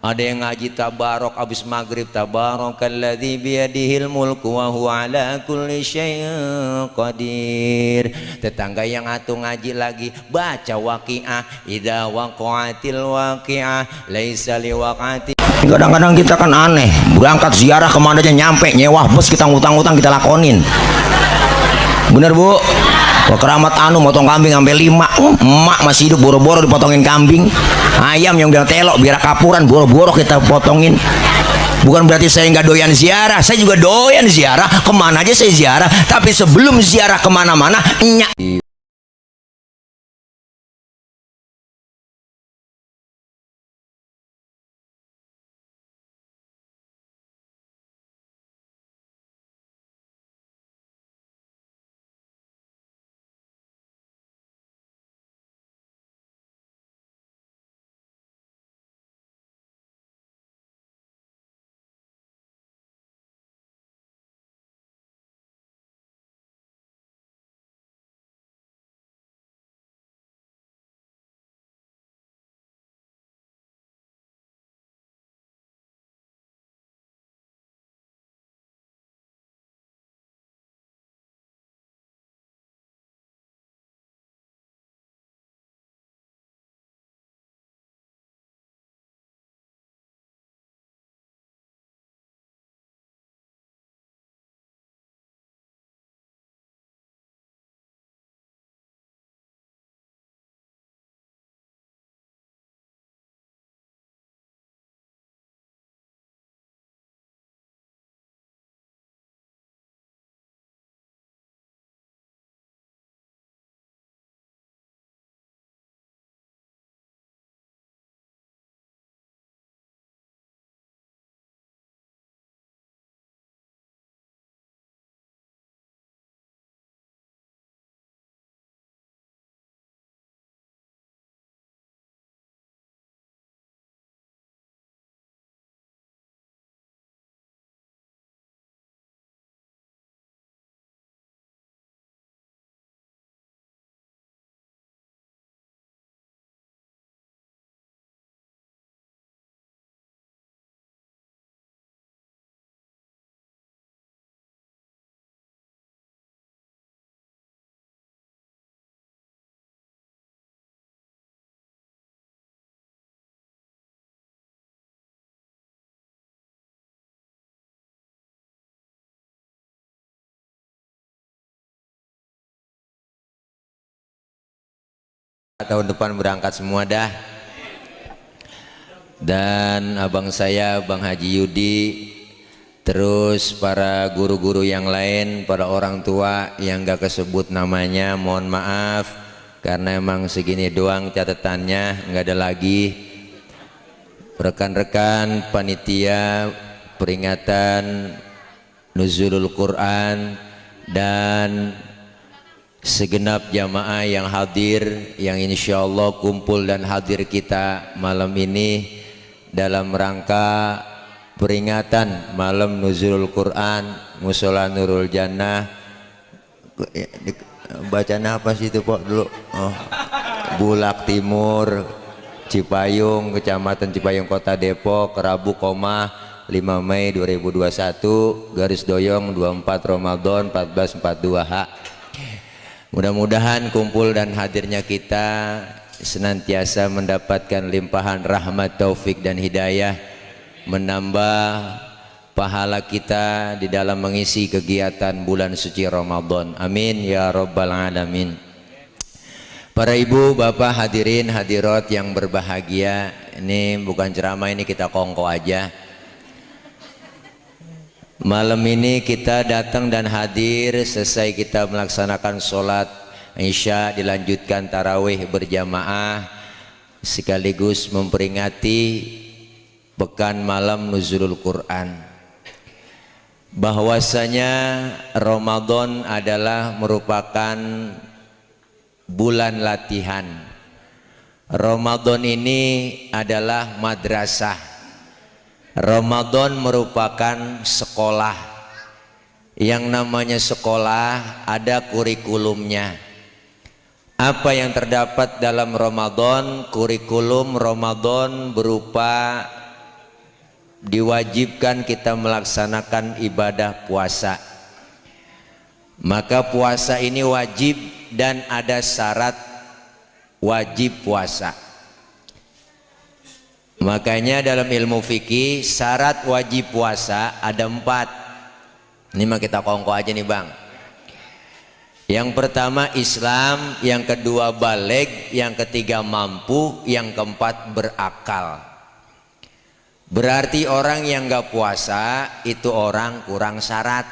Ada yang ngaji tabarok abis maghrib, tabarakalladzi biyadihil mulku wa huwa ala kulli syai'in qadir. Tetangga yang atuh ngaji lagi baca waqiah, idza waqa'atil waqiah laisa liwaqati. Kadang-kadang kita kan aneh, berangkat ziarah kemana aja nyampe nyewa bus, kita ngutang-ngutang kita lakonin. Bener Bu? Kalau keramat anu motong kambing sampai 5, emak masih hidup boro-boro dipotongin kambing. Ayam yang udah telok biar kapuran boro-boro kita potongin. Bukan berarti saya nggak doyan ziarah, saya juga doyan ziarah, kemana aja saya ziarah. Tapi sebelum ziarah kemana-mana nyak. Tahun depan berangkat semua dah. Dan abang saya Bang Haji Yudi, terus para guru-guru yang lain, para orang tua yang gak kesebut namanya, mohon maaf karena emang segini doang catatannya, nggak ada lagi. Rekan-rekan panitia peringatan Nuzulul Quran dan segenap jamaah yang hadir, yang insya Allah kumpul dan hadir kita malam ini dalam rangka peringatan malam Nuzulul Quran Mushola Nurul Jannah. Bacanya apa sih itu Pak dulu? Oh, Bulak Timur, Cipayung, Kecamatan Cipayung, Kota Depok, Rabu, 5 Mei 2021, garis doyong 24 Ramadan 1442H. Mudah-mudahan kumpul dan hadirnya kita senantiasa mendapatkan limpahan rahmat, taufik dan hidayah, menambah pahala kita di dalam mengisi kegiatan bulan suci Ramadan. Amin ya rabbal alamin. Para ibu, bapak, hadirin, hadirat yang berbahagia, ini bukan ceramah, ini kita kongko aja. Malam ini kita datang dan hadir selesai kita melaksanakan sholat Isya, dilanjutkan tarawih berjamaah sekaligus memperingati pekan malam Nuzulul Quran. Bahwasanya Ramadan adalah merupakan bulan latihan. Ramadan ini adalah madrasah. Ramadan merupakan sekolah. Yang namanya sekolah ada kurikulumnya. Apa yang terdapat dalam Ramadan? Kurikulum Ramadan berupa diwajibkan kita melaksanakan ibadah puasa. Maka puasa ini wajib dan ada syarat wajib puasa. Makanya dalam ilmu fikih syarat wajib puasa ada 4. Ini mah kita kongko aja nih bang. Yang pertama Islam, yang kedua baligh, yang ketiga mampu, yang keempat berakal. Berarti orang yang gak puasa itu orang kurang syarat.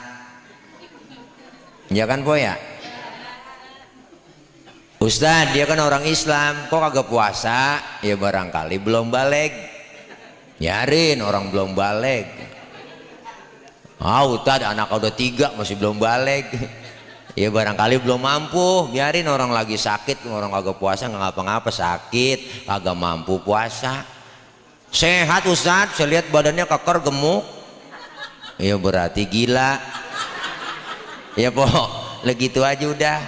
Ya kan po ya? Ustadz dia kan orang Islam kok kagak puasa? Ya barangkali belum baligh. Nyarin orang belum baligh. Ustadz anak udah 3 masih belum baligh. Ya barangkali belum mampu. Biarin orang lagi sakit, orang kagak puasa nggak ngapa-ngapa, sakit kagak mampu puasa. Sehat Ustadz, saya lihat badannya keker gemuk. Ya berarti gila. Ya po, begitu aja udah.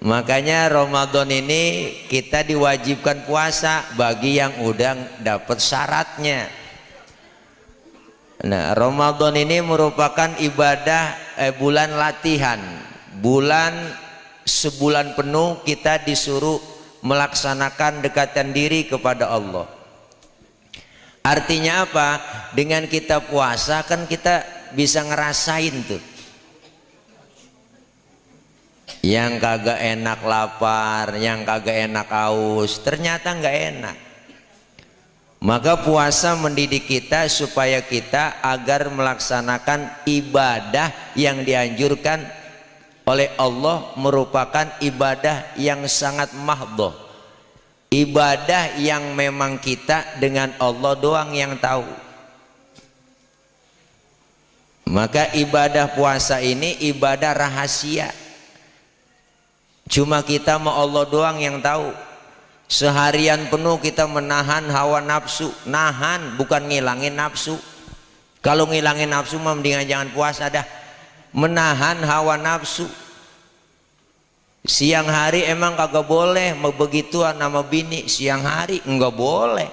Makanya Ramadan ini kita diwajibkan puasa bagi yang udah dapat syaratnya. Nah, Ramadan ini merupakan ibadah bulan latihan. Sebulan penuh kita disuruh melaksanakan dekatan diri kepada Allah. Artinya apa? Dengan kita puasa kan kita bisa ngerasain tuh. Yang kagak enak lapar, yang kagak enak haus, ternyata nggak enak. Maka puasa mendidik kita supaya kita agar melaksanakan ibadah yang dianjurkan oleh Allah merupakan ibadah yang sangat mahdhah. Ibadah yang memang kita dengan Allah doang yang tahu. Maka ibadah puasa ini ibadah rahasia. Cuma kita sama Allah doang yang tahu. Seharian penuh kita menahan hawa nafsu. Nahan bukan ngilangin nafsu. Kalau ngilangin nafsu mah mendingan jangan puasa dah. Menahan hawa nafsu. Siang hari emang kagak boleh begituan sama bini. Siang hari enggak boleh.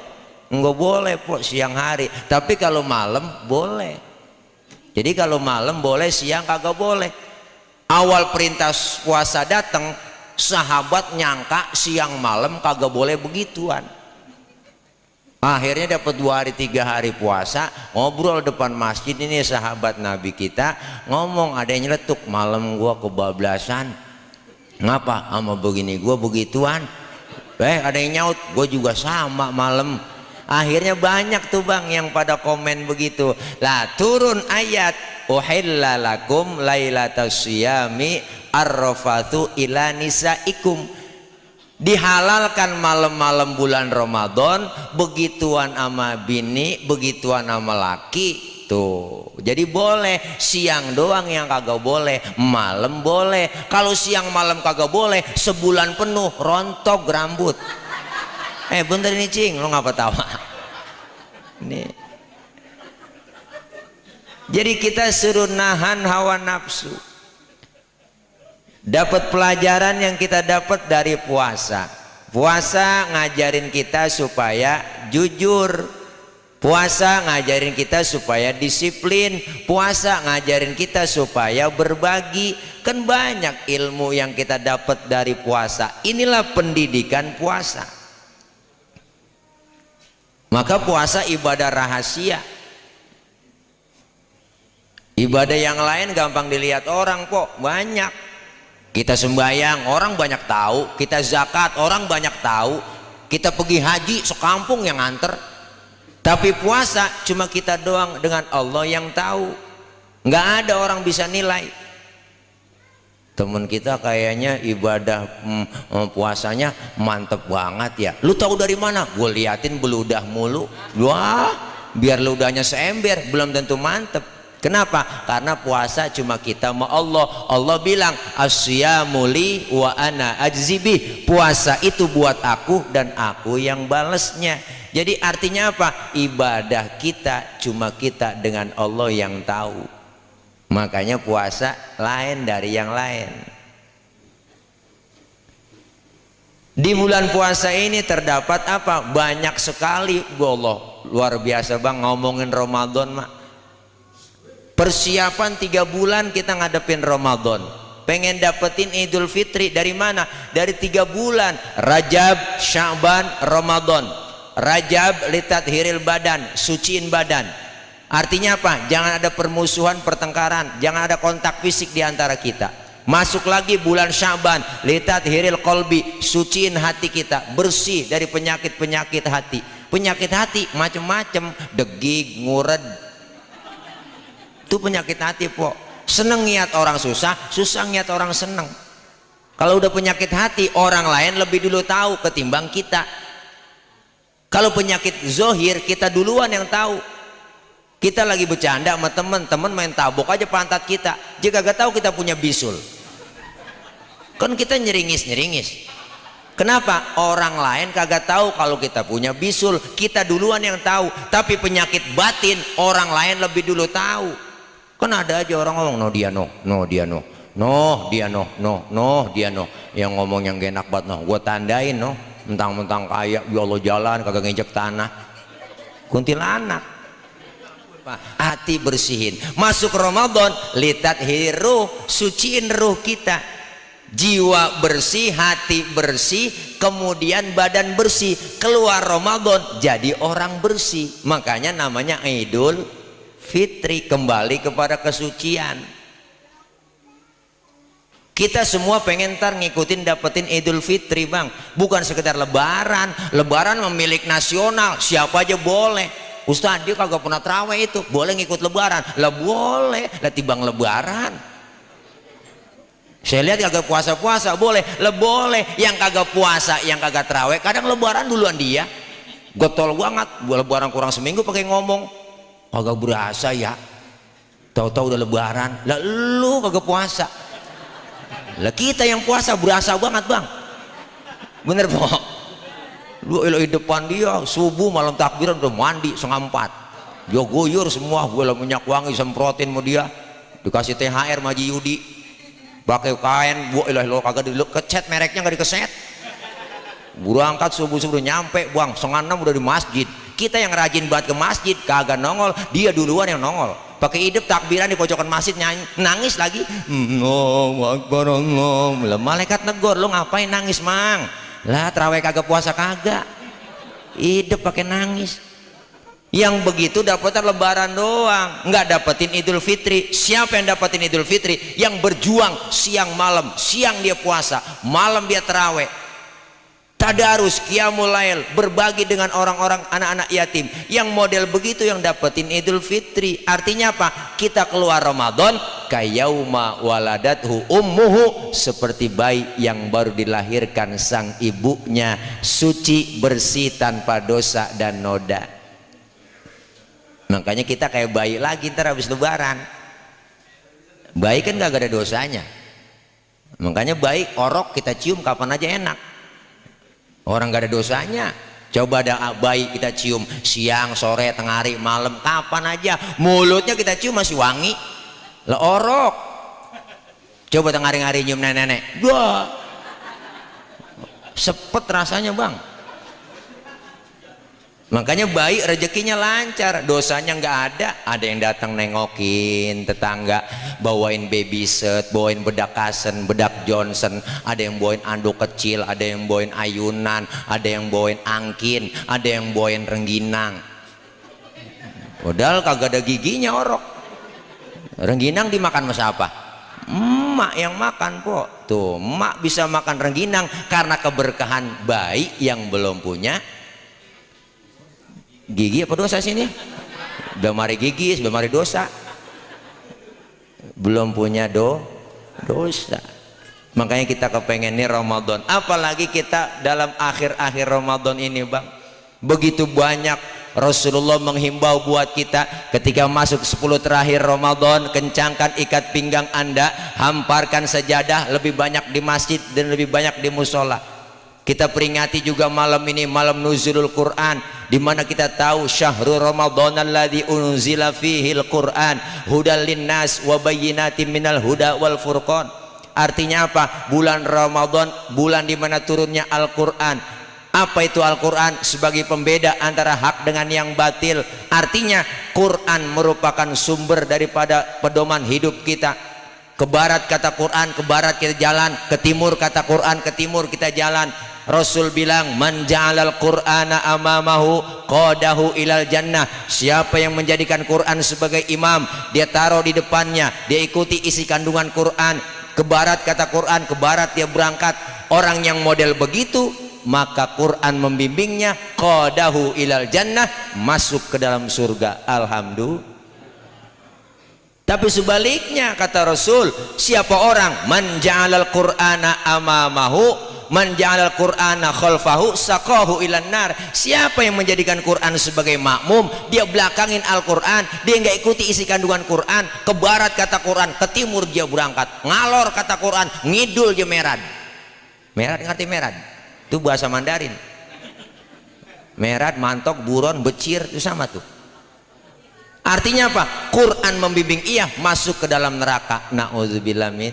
Enggak boleh po siang hari. Tapi kalau malam boleh. Jadi kalau malam boleh, siang kagak boleh. Awal perintah puasa datang, sahabat nyangka siang malam kagak boleh begituan. Akhirnya dapat 2 hari 3 hari puasa, ngobrol depan masjid. Ini sahabat Nabi kita ngomong, ada yang nyeletuk, malam gua kebablasan. Ngapa? Sama begini gua begituan. Ada yang nyaut, gua juga sama malam. Akhirnya banyak tuh bang yang pada komen begitu. Lah turun ayat uhilla lakum lailatas syiyami arrafathu ila nisaikum. Dihalalkan malam-malam bulan Ramadan begituan sama bini, begituan sama laki. Tuh. Jadi boleh, siang doang yang kagak boleh, malam boleh. Kalau siang malam kagak boleh, sebulan penuh rontok rambut. Bentar ini cing, lo ngapa tawa? Nih. Jadi kita suruh nahan hawa nafsu. Dapat pelajaran yang kita dapat dari puasa. Puasa ngajarin kita supaya jujur. Puasa ngajarin kita supaya disiplin. Puasa ngajarin kita supaya berbagi. Kan banyak ilmu yang kita dapat dari puasa. Inilah pendidikan puasa. Maka puasa ibadah rahasia. Ibadah yang lain gampang dilihat orang kok, banyak. Kita sembahyang orang banyak tahu, kita zakat orang banyak tahu, kita pergi haji sekampung yang nganter. Tapi puasa cuma kita doang dengan Allah yang tahu. Nggak ada orang bisa nilai. Temen kita kayaknya ibadah puasanya mantep banget ya. Lu tahu dari mana? Gue liatin beludah mulu. Wah, biar ludahnya seember belum tentu mantep. Kenapa? Karena puasa cuma kita sama Allah. Allah bilang asyamu li wa ana ajzibih. Puasa itu buat aku dan aku yang balesnya. Jadi artinya apa? Ibadah kita cuma kita dengan Allah yang tahu. Makanya puasa lain dari yang lain. Di bulan puasa ini terdapat apa? Banyak sekali Allah luar biasa bang ngomongin Ramadan mak. Persiapan 3 bulan kita ngadepin Ramadan. Pengen dapetin Idul Fitri dari mana? Dari 3 bulan. Rajab, Sya'ban, Ramadan. Rajab litathiril badan, suciin badan. Artinya apa? Jangan ada permusuhan, pertengkaran, jangan ada kontak fisik di antara kita. Masuk lagi bulan Sya'ban, litathiril qalbi, suciin hati kita, bersih dari penyakit-penyakit hati. Penyakit hati macam-macam, degig, ngured. Itu penyakit hati po. Seneng niat orang susah, susah niat orang seneng. Kalau udah penyakit hati, orang lain lebih dulu tahu ketimbang kita. Kalau penyakit zohir, kita duluan yang tahu. Kita lagi bercanda sama teman-teman main tabok aja pantat kita. Jika gak tahu kita punya bisul. Kan kita nyeringis-nyeringis. Kenapa? Orang lain kagak tahu kalau kita punya bisul. Kita duluan yang tahu. Tapi penyakit batin, orang lain lebih dulu tahu. Kan ada aja orang ngomong no dia no, no dia no, no dia no, no, no dia no. Yang ngomong yang gak enak banget no, gue tandain no. Mentang-mentang kaya, ya Allah jalan kagak nginjek tanah. Kuntilanak. Hati bersihin. Masuk Ramadan, litat hiruh, suciin ruh kita. Jiwa bersih, hati bersih, kemudian badan bersih. Keluar Ramadan jadi orang bersih. Makanya namanya Idul Fitri, kembali kepada kesucian. Kita semua pengen ntar ngikutin dapetin Idul Fitri bang, bukan sekedar lebaran. Lebaran memilik nasional, siapa aja boleh. Ustaz dia kagak pernah terawih itu, boleh ngikut lebaran? Lah boleh, lah tibang lebaran. Saya lihat kagak puasa-puasa, boleh, lah boleh. Yang kagak puasa, yang kagak terawih, kadang lebaran duluan dia. Gotol banget, lebaran kurang seminggu pakai ngomong. Kagak berasa ya, tahu-tahu udah lebaran. Lah lu kagak puasa. Lah kita yang puasa berasa banget bang. Bener po. Lu di depan dia subuh malam takbiran udah mandi 3:30. Dia guyur semua, gue lah minyak wangi semprotin sama dia. Dikasih THR Maji Yudi. Pakai kain, gue lo kagak dikecat mereknya nggak dikeset. Berangkat subuh-subuh nyampe bang 5:30 udah di masjid. Kita yang rajin banget ke masjid kagak nongol, dia duluan yang nongol. Pakai hidup takbiran di pojokan masjid nyanyi, nangis lagi. Allahu Akbar Allah. Malaikat negor, lu ngapain nangis mang? Lah terawih kagak puasa kagak. Hidup pakai nangis. Yang begitu dapetin lebaran doang, nggak dapetin Idul Fitri. Siapa yang dapetin Idul Fitri? Yang berjuang siang malam, siang dia puasa, malam dia terawih. Tadarus, qiyamul lail, berbagi dengan orang-orang anak-anak yatim. Yang model begitu yang dapetin Idul Fitri. Artinya apa? Kita keluar Ramadan kayauma waladathu ummuhu, seperti bayi yang baru dilahirkan sang ibunya, suci, bersih, tanpa dosa dan noda. Makanya kita kayak bayi lagi ntar habis lebaran. Bayi kan gak ada dosanya. Makanya bayi orok kita cium kapan aja enak. Orang gak ada dosanya. Coba ada bayi kita cium siang, sore, tengah hari, malam, kapan aja. Mulutnya kita cium masih wangi. Lah orok. Coba tengah hari nyium nenek-nenek. Wah, sepet rasanya bang. Makanya bayi rezekinya lancar, dosanya nggak ada. Ada yang datang nengokin tetangga, bawain baby set, bawain bedak Kasen, bedak Johnson, ada yang bawain anduk kecil, ada yang bawain ayunan, ada yang bawain angkin, ada yang bawain rengginang. Padahal kagak ada giginya orok. Rengginang dimakan sama siapa? Emak yang makan po. Tuh, emak bisa makan rengginang karena keberkahan bayi yang belum punya gigi. Apa dosa sini? Belum mari gigi, belum mari dosa. Belum punya dosa. Makanya kita kepengen nih Ramadan. Apalagi kita dalam akhir-akhir Ramadan ini bang, begitu banyak Rasulullah menghimbau buat kita ketika masuk 10 terakhir Ramadan, kencangkan ikat pinggang Anda, hamparkan sajadah, lebih banyak di masjid dan lebih banyak di musola. Kita peringati juga malam ini malam nuzulul Quran, di mana kita tahu syahrul Ramadan alladzi unzila fihil Quran hudal linnas wa bayyinatin minal huda wal furqan. Artinya apa? Bulan Ramadan bulan di mana turunnya Al-Quran, Apa itu Al-Quran? Sebagai pembeda antara hak dengan yang batil. Artinya Quran merupakan sumber daripada pedoman hidup kita. Ke barat kata Quran, ke barat kita jalan. Ke timur kata Quran, ke timur kita jalan. Rasul bilang, man ja'alal Qur'ana amamahu qadahu ilal jannah. Siapa yang menjadikan Quran sebagai imam, dia taruh di depannya, dia ikuti isi kandungan Quran. Ke barat kata Quran, ke barat dia berangkat. Orang yang model begitu, maka Quran membimbingnya qadahu ilal jannah, masuk ke dalam surga. Alhamdulillah. Tapi sebaliknya kata Rasul, siapa orang man ja'alal Qur'ana amamahu man ja'alal Qur'ana khalfahu saqahu ilan nar. Siapa yang menjadikan Quran sebagai makmum, dia belakangin Al-Quran, dia nggak ikuti isi kandungan Quran. Ke barat kata Quran, ke timur dia berangkat. Ngalor kata Quran, ngidul dia merad. Merad ngerti merad? Itu bahasa Mandarin. Merad, mantok, buron, becir, itu sama tuh. Artinya apa? Quran membimbing iya masuk ke dalam neraka. Na'udzubillah min.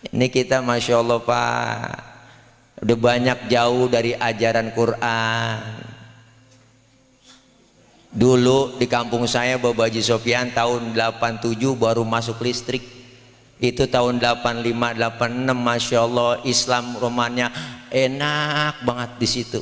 Ini kita Masya Allah Pak, udah banyak jauh dari ajaran Quran. Dulu di kampung saya Bapak Haji Sofyan tahun 87 baru masuk listrik. Itu tahun 85 86 Masya Allah Islam Romanya enak banget di situ.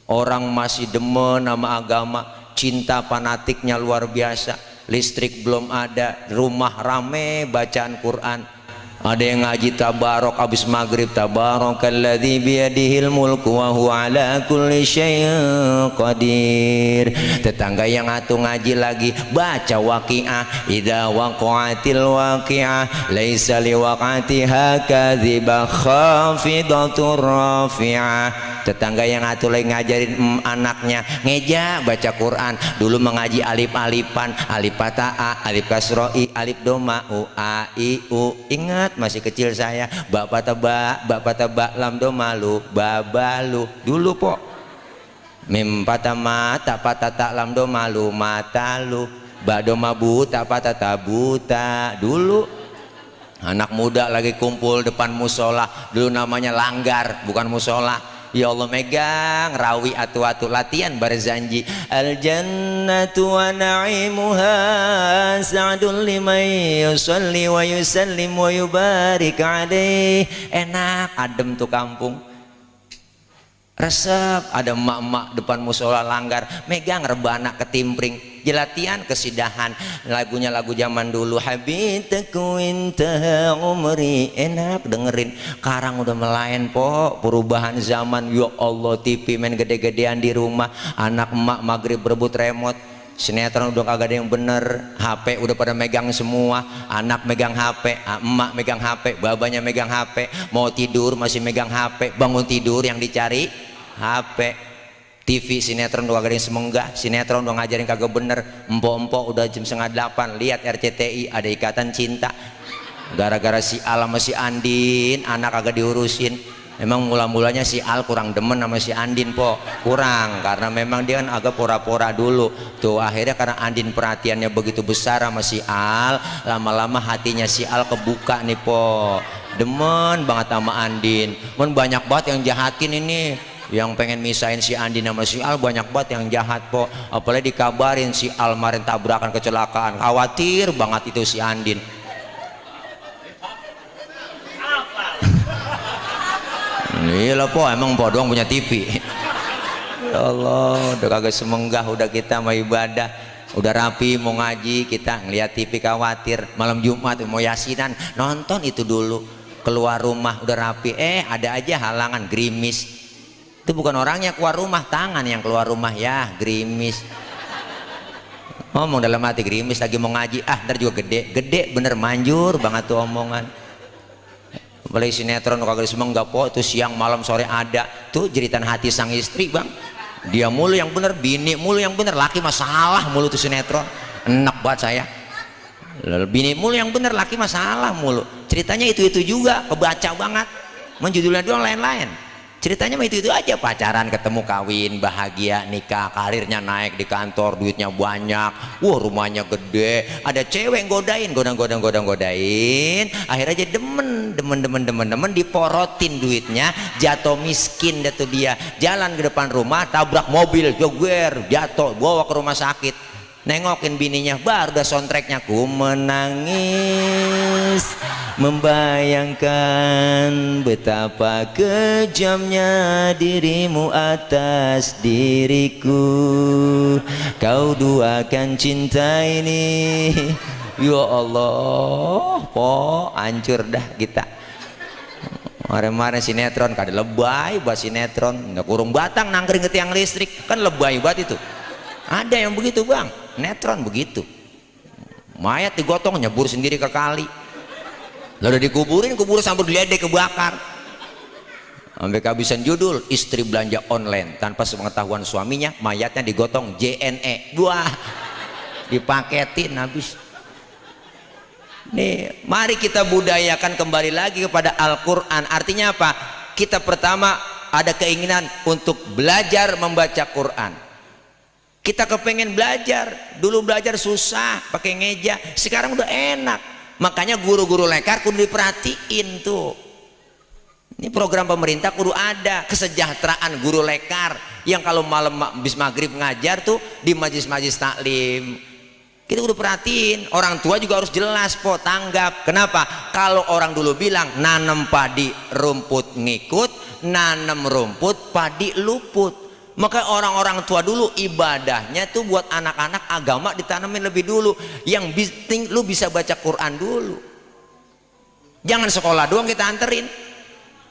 Orang masih demen sama agama, cinta fanatiknya luar biasa. Listrik belum ada, rumah rame bacaan Quran. Ada yang ngaji tabarok habis maghrib, tabarakalladzi biyadihil mulku wa huwa ala kulli syai'in qadir. Tetangga yang atuh ngaji lagi baca waqiah, idza waqa'atil waqiah laisa liwaqatiha kadhibah khafidatur rafi'ah. Tetangga yang atuh lagi ngajarin anaknya ngeja baca Quran. Dulu mengaji alif-alifan, alif patah, alif kasroi, alif doma, u a i u. Ingat masih kecil saya, bapak tebak lam doma lu babalu. Dulu po mim patah mata patah tak lam doma lu mata lu ba doma buta patah buta. Dulu anak muda lagi kumpul depan musola, dulu namanya langgar bukan musola. Ya Allah megang rawi atu-atu latihan barzanji al jannatu wa na'imuha sa'dul liman yusalli wa yusallim wa yubarik alaih. Enak adem tuh kampung, resep. Ada emak-emak depan musola langgar megang rebana ketimpring, jelatian kesidahan. Lagunya lagu zaman dulu, habitaku intaha umri. Enak dengerin. Sekarang udah melayan po, perubahan zaman. Ya Allah, TV main gede-gedean di rumah. Anak emak maghrib berebut remote. Sinetron udah kagak ada yang bener. HP udah pada megang semua. Anak megang HP, emak megang HP, babanya megang HP. Mau tidur masih megang HP, bangun tidur yang dicari HP. TV sinetron udah kagak ada yang semenggah. Sinetron udah ngajarin kagak bener. Empok-empok udah jam 7:30 lihat RCTI ada Ikatan Cinta. Gara-gara si Al sama si Andin anak kagak diurusin. Memang mula-mulanya si Al kurang demen sama si Andin po, kurang, karena memang dia kan agak pora-pora dulu tuh. Akhirnya karena Andin perhatiannya begitu besar sama si Al, lama-lama hatinya si Al kebuka nih po, demen banget sama Andin. Men banyak banget yang jahatin ini, yang pengen misahin si Andin sama si Al banyak banget yang jahat po. Apalagi dikabarin si Al kemarin tabrakan kecelakaan, khawatir banget itu si Andin. Iyalah po, emang po doang punya TV. Ya Allah, udah kagak semenggah, udah kita mau ibadah, udah rapi mau ngaji, kita ngeliat TV khawatir. Malam Jumat mau yasinan, nonton itu dulu. Keluar rumah udah rapi, ada aja halangan, gerimis. Itu bukan orangnya keluar rumah, tangan yang keluar rumah, ya gerimis. Ngomong dalam hati, gerimis lagi mau ngaji, ntar juga gede bener, manjur banget tuh omongan. Apalagi sinetron kagak semenggah po, itu siang malam sore ada tuh jeritan hati sang istri bang. Dia mulu yang bener, bini mulu yang bener, laki masalah mulu tuh sinetron. Enak banget saya. Bini mulu yang bener, laki masalah mulu. Ceritanya itu juga kebaca banget. Menjudulnya doang lain-lain. Ceritanya mah itu aja, pacaran, ketemu, kawin, bahagia, nikah, karirnya naik di kantor, duitnya banyak, wah rumahnya gede, ada cewek godain, godain, akhirnya jadi demen, diporotin duitnya, jatuh miskin dah tuh dia, jalan ke depan rumah, tabrak mobil, joger, jatuh, bawa ke rumah sakit. Nengokin bininya, baru udah soundtracknya, ku menangis membayangkan betapa kejamnya dirimu atas diriku, kau duakan cinta ini. Ya Allah, po hancur dah kita. Kemarin sinetron kada lebay bahas sinetron, nggak kurung batang nangkring ke tiang listrik, kan lebay banget itu. Ada yang begitu bang, netron begitu, mayat digotong nyebur sendiri ke kali, lalu dikuburin, kubur sambil diledek kebakar, sampai kehabisan judul, istri belanja online tanpa sepengetahuan suaminya, mayatnya digotong JNE, wah dipaketin habis. Nih mari kita budayakan kembali lagi kepada Al-Quran. Artinya apa? Kita pertama ada keinginan untuk belajar membaca Quran. Kita kepengen belajar, dulu belajar susah pakai ngeja, sekarang udah enak. Makanya guru-guru lekar kudu diperhatiin tuh. Ini program pemerintah kudu ada, kesejahteraan guru lekar yang kalau malam habis maghrib ngajar tuh di majlis-majlis taklim. Kita kudu perhatiin, orang tua juga harus jelas po, tanggap. Kenapa? Kalau orang dulu bilang nanam padi rumput ngikut, nanam rumput padi luput. Maka orang-orang tua dulu ibadahnya tuh buat anak-anak agama ditanamin lebih dulu. Yang penting lu bisa baca Quran dulu. Jangan sekolah doang kita anterin.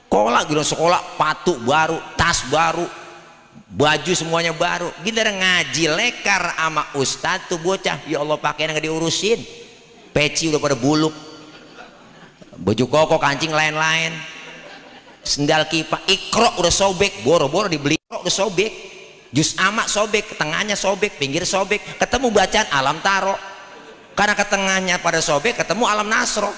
Sekolah patu baru, tas baru, baju semuanya baru. Giliran ngaji lekar sama ustadz tuh bocah, ya Allah pakaian nggak diurusin, peci udah pada buluk, baju koko kancing lain-lain, sendal kipas, ikro udah sobek, boro-boro dibeli ikro udah sobek, jus amak sobek, tengahnya sobek, pinggir sobek, ketemu bacaan alam taro, karena ke tengahnya pada sobek, ketemu alam nasro.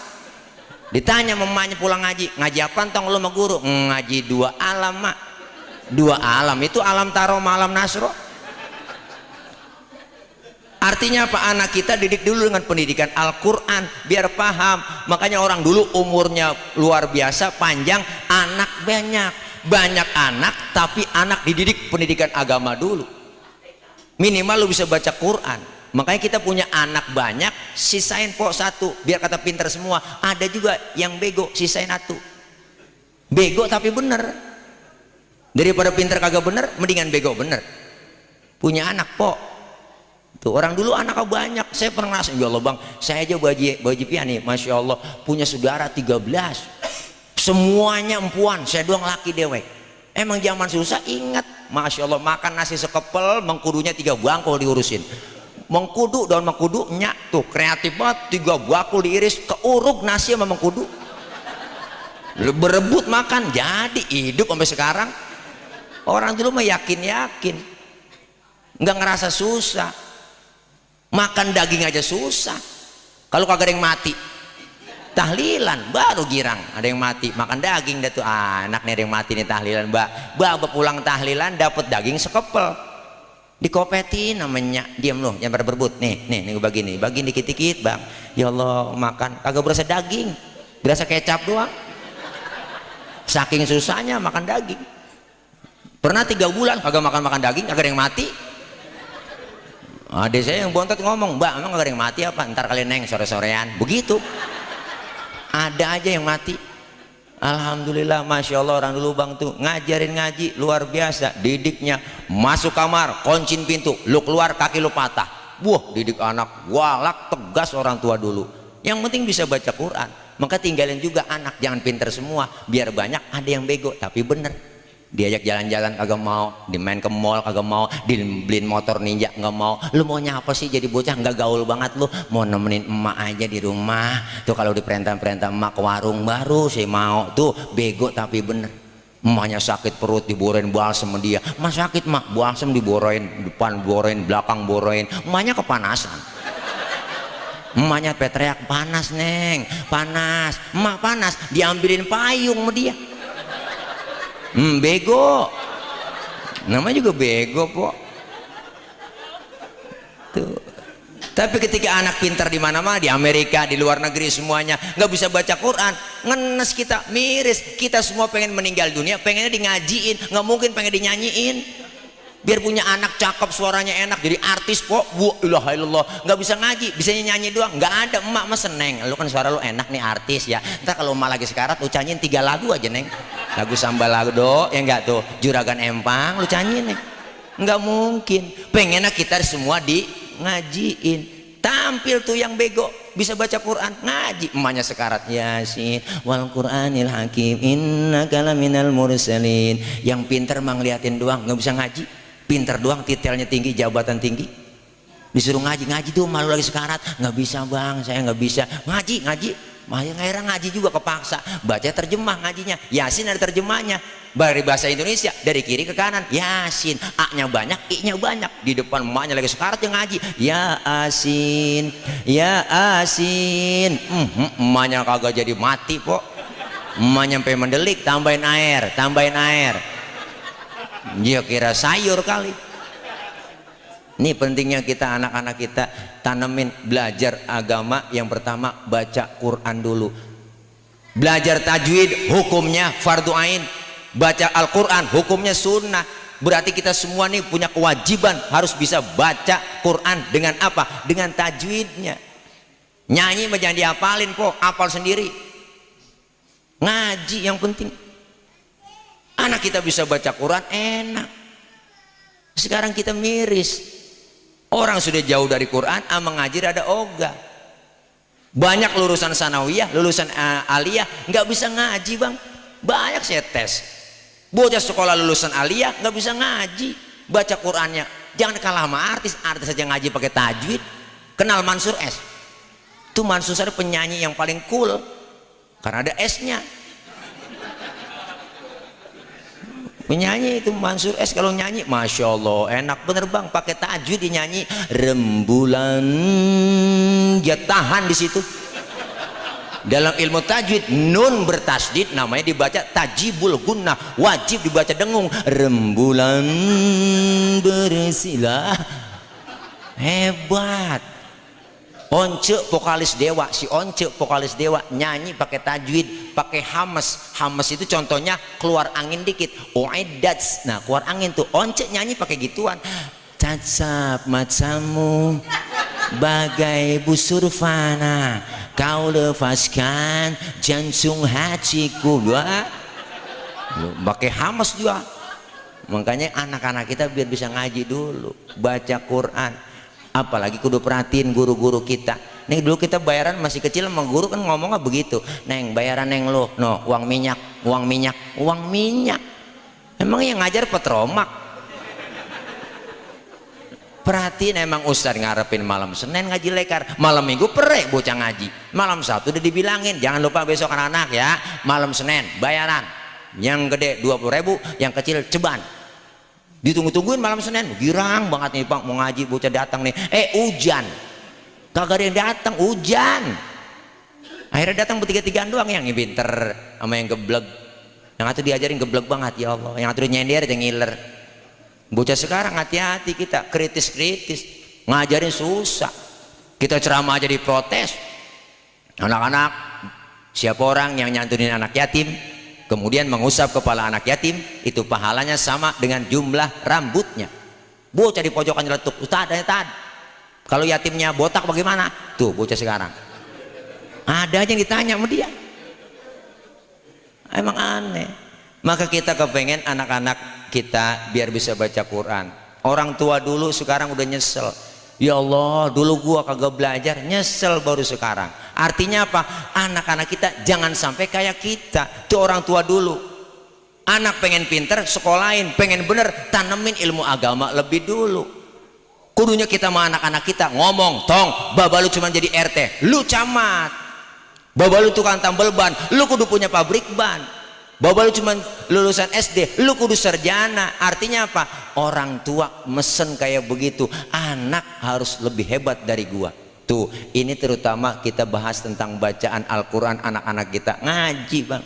Ditanya mamanya pulang ngaji apa tong lu sama guru? Ngaji dua alam mak, dua alam itu alam taro sama alam nasro. Artinya apa? Anak kita didik dulu dengan pendidikan Al-Quran biar paham. Makanya orang dulu umurnya luar biasa panjang, anak banyak anak, tapi anak dididik pendidikan agama dulu. Minimal lu bisa baca Quran. Makanya kita punya anak banyak, sisain po satu biar kata pinter semua. Ada juga yang bego, sisain satu. Bego tapi bener. Daripada pinter kagak bener, mendingan bego bener. Punya anak po. Tuh orang dulu anaknya banyak. Saya pernah ngerasa, ya Allah bang, saya aja baji pian nih, masya Allah punya saudara 13, semuanya empuan, saya doang laki dewek. Emang zaman susah, ingat, masya Allah makan nasi sekepel, mengkudunya 3 bangkul diurusin. Mengkudu daun mengkudu nyak tuh kreatif banget, 3 bakul diiris, keuruk nasi sama mengkudu, berebut makan, jadi hidup sampai sekarang. Orang dulu mah yakin nggak ngerasa susah. Makan daging aja susah. Kalau kagak ada yang mati, tahlilan baru girang. Ada yang mati makan daging dah tuh, anak nih ada yang mati nih tahlilan, mbak pulang tahlilan dapat daging sekepel, dikopetin namanya, diam loh jangan pada berebut, nih gue bagi dikit-dikit bang, ya Allah makan kagak berasa daging, berasa kecap doang, saking susahnya makan daging. Pernah 3 bulan kagak makan daging, kagak ada yang mati. Adik saya yang bontot ngomong, mbak emang kagak ada yang mati apa, ntar kalian neng sore-sorean begitu. Ada aja yang mati. Alhamdulillah, masya Allah orang dulu bang tuh ngajarin ngaji luar biasa, didiknya masuk kamar kuncin pintu, lu keluar kaki lu patah. Wah didik anak walak tegas orang tua dulu. Yang penting bisa baca Quran. Maka tinggalin juga anak, jangan pinter semua, biar banyak ada yang bego tapi bener. Diajak jalan-jalan kagak mau, dimain ke mall kagak mau, dibeliin motor ninja nggak mau. Lu maunya apa sih jadi bocah nggak gaul banget, lu mau nemenin emak aja di rumah tuh, kalau diperintah emak ke warung baru saya mau tuh. Bego tapi bener. Emaknya sakit perut diborain balsem sama dia, emak sakit mak, balsem diborain depan, borain belakang, borain. Emaknya kepanasan, emaknya teriak panas neng, panas, emak panas, diambilin payung sama dia. Bego. Namanya juga bego, po. Tuh. Tapi ketika anak pintar di mana-mana, di Amerika, di luar negeri semuanya nggak bisa baca Quran, ngenes kita, miris. Kita semua pengen meninggal dunia, pengennya di ngajiin, nggak mungkin pengen dinyanyiin. Biar punya anak cakep, suaranya enak, jadi artis, po. Ilaha illallah, nggak bisa ngaji, bisa nyanyi doang. Nggak ada. Emak mah seneng, lu kan suara lu enak nih, artis ya. Ntar kalau emak lagi sekarat, lu canyiin 3 lagu aja, Neng. Lagu Sambal Lado, ya enggak tuh, Juragan Empang, lu canyiin nih. Nggak mungkin. Pengennya kita semua di ngajiin. Tampil tuh yang bego bisa baca Quran, ngaji, emaknya sekarat, Yasin wal Qur'anil Hakim innaka laminal mursalin. Yang pinter mah ngeliatin doang, nggak bisa ngaji. Pinter doang, titelnya tinggi, jabatan tinggi, disuruh ngaji tuh malu lagi sekarat. Nggak bisa bang, saya nggak bisa ngaji. Akhirnya ngaji juga kepaksa. Baca terjemah ngajinya, Yasin ada terjemahnya dari bahasa Indonesia, dari kiri ke kanan, Yasin, A-nya banyak, I-nya banyak. Di depan emaknya lagi sekarat yang ngaji, Yasin, Yasin. Emaknya kagak jadi mati, po. Emaknya sampai mendelik, tambahin air. Dia kira sayur kali. Ini pentingnya kita, anak-anak kita tanemin belajar agama. Yang pertama baca Quran dulu. Belajar tajwid hukumnya fardu ain. Baca Al-Quran hukumnya sunnah. Berarti kita semua nih punya kewajiban harus bisa baca Quran dengan apa? Dengan tajwidnya. Nyanyi mah jangan dihafalin, kok hafal sendiri. Ngaji yang penting. Anak kita bisa baca Quran enak. Sekarang kita miris. Orang sudah jauh dari Quran, mengaji ada ogah. Banyak lulusan sanawiyah, lulusan aliyah nggak bisa ngaji, bang. Banyak saya tes. Bocah sekolah lulusan aliyah nggak bisa ngaji, baca Qurannya. Jangan kalah sama artis saja ngaji pakai tajwid. Kenal Mansur S? Itu Mansur S penyanyi yang paling cool karena ada S-nya. Penyanyi itu Mansur S kalau nyanyi, masya Allah enak bener bang, pakai tajwid dinyanyi. Rembulan, dia tahan di situ. Dalam ilmu tajwid nun bertasdid namanya dibaca tajibul gunnah, wajib dibaca dengung. Rembulan bersilah, hebat. Once vokalis Dewa, si Once vokalis Dewa nyanyi pakai tajwid, pakai hamas. Hamas itu contohnya keluar angin dikit. Oidats, nah keluar angin tuh. Once nyanyi pakai gituan. Tatap matamu bagai busur fana, kau lepaskan jantung hatiku. Wah, pakai hamas juga. Makanya anak-anak kita biar bisa ngaji dulu, baca Quran. Apalagi kudu perhatiin guru-guru kita. Nih dulu kita bayaran masih kecil sama guru kan ngomongnya begitu. Neng bayaran neng lo, no uang minyak. Emang yang ngajar petromak. Perhatiin emang ustadz ngarepin malam Senin ngaji lekar, malam Minggu perek bocah ngaji. Malam Sabtu udah dibilangin jangan lupa besok anak-anak ya, malam Senin bayaran. Yang gede 20.000, yang kecil ceban. Ditunggu-tungguin malam Senin, girang banget nih bang mau ngaji, bocah datang nih, hujan, kagak ada yang datang, hujan. Akhirnya datang bertiga-tigaan doang, yang pinter sama yang geblek. Yang satu diajarin geblek banget, ya Allah. Yang satu nyender, yang ngiler. Bocah sekarang hati-hati kita, kritis-kritis, ngajarin susah. Kita ceramah aja diprotes. Anak-anak, siapa orang yang nyantunin anak yatim kemudian mengusap kepala anak yatim, itu pahalanya sama dengan jumlah rambutnya. Bocah di pojokan nyeletuk, Ustad, kalau yatimnya botak bagaimana? Tuh bocah sekarang ada aja yang ditanya sama dia. Emang aneh. Maka kita kepengen anak-anak kita biar bisa baca Quran. Orang tua dulu sekarang udah nyesel, ya Allah dulu gua kagak belajar, nyesel baru sekarang. Artinya apa? Anak-anak kita jangan sampai kayak kita. Itu orang tua dulu. Anak pengen pinter, sekolahin. Pengen bener, tanemin ilmu agama lebih dulu. Kudunya kita sama anak-anak kita ngomong, tong, baba lu cuma jadi RT, lu camat. Baba lu tukang tambal ban, lu kudu punya pabrik ban. Baba lu cuma lulusan SD, lu kudu sarjana. Artinya apa? Orang tua mesen kayak begitu. Anak harus lebih hebat dari gua. Tuh, ini terutama kita bahas tentang bacaan Al-Quran anak-anak kita ngaji bang.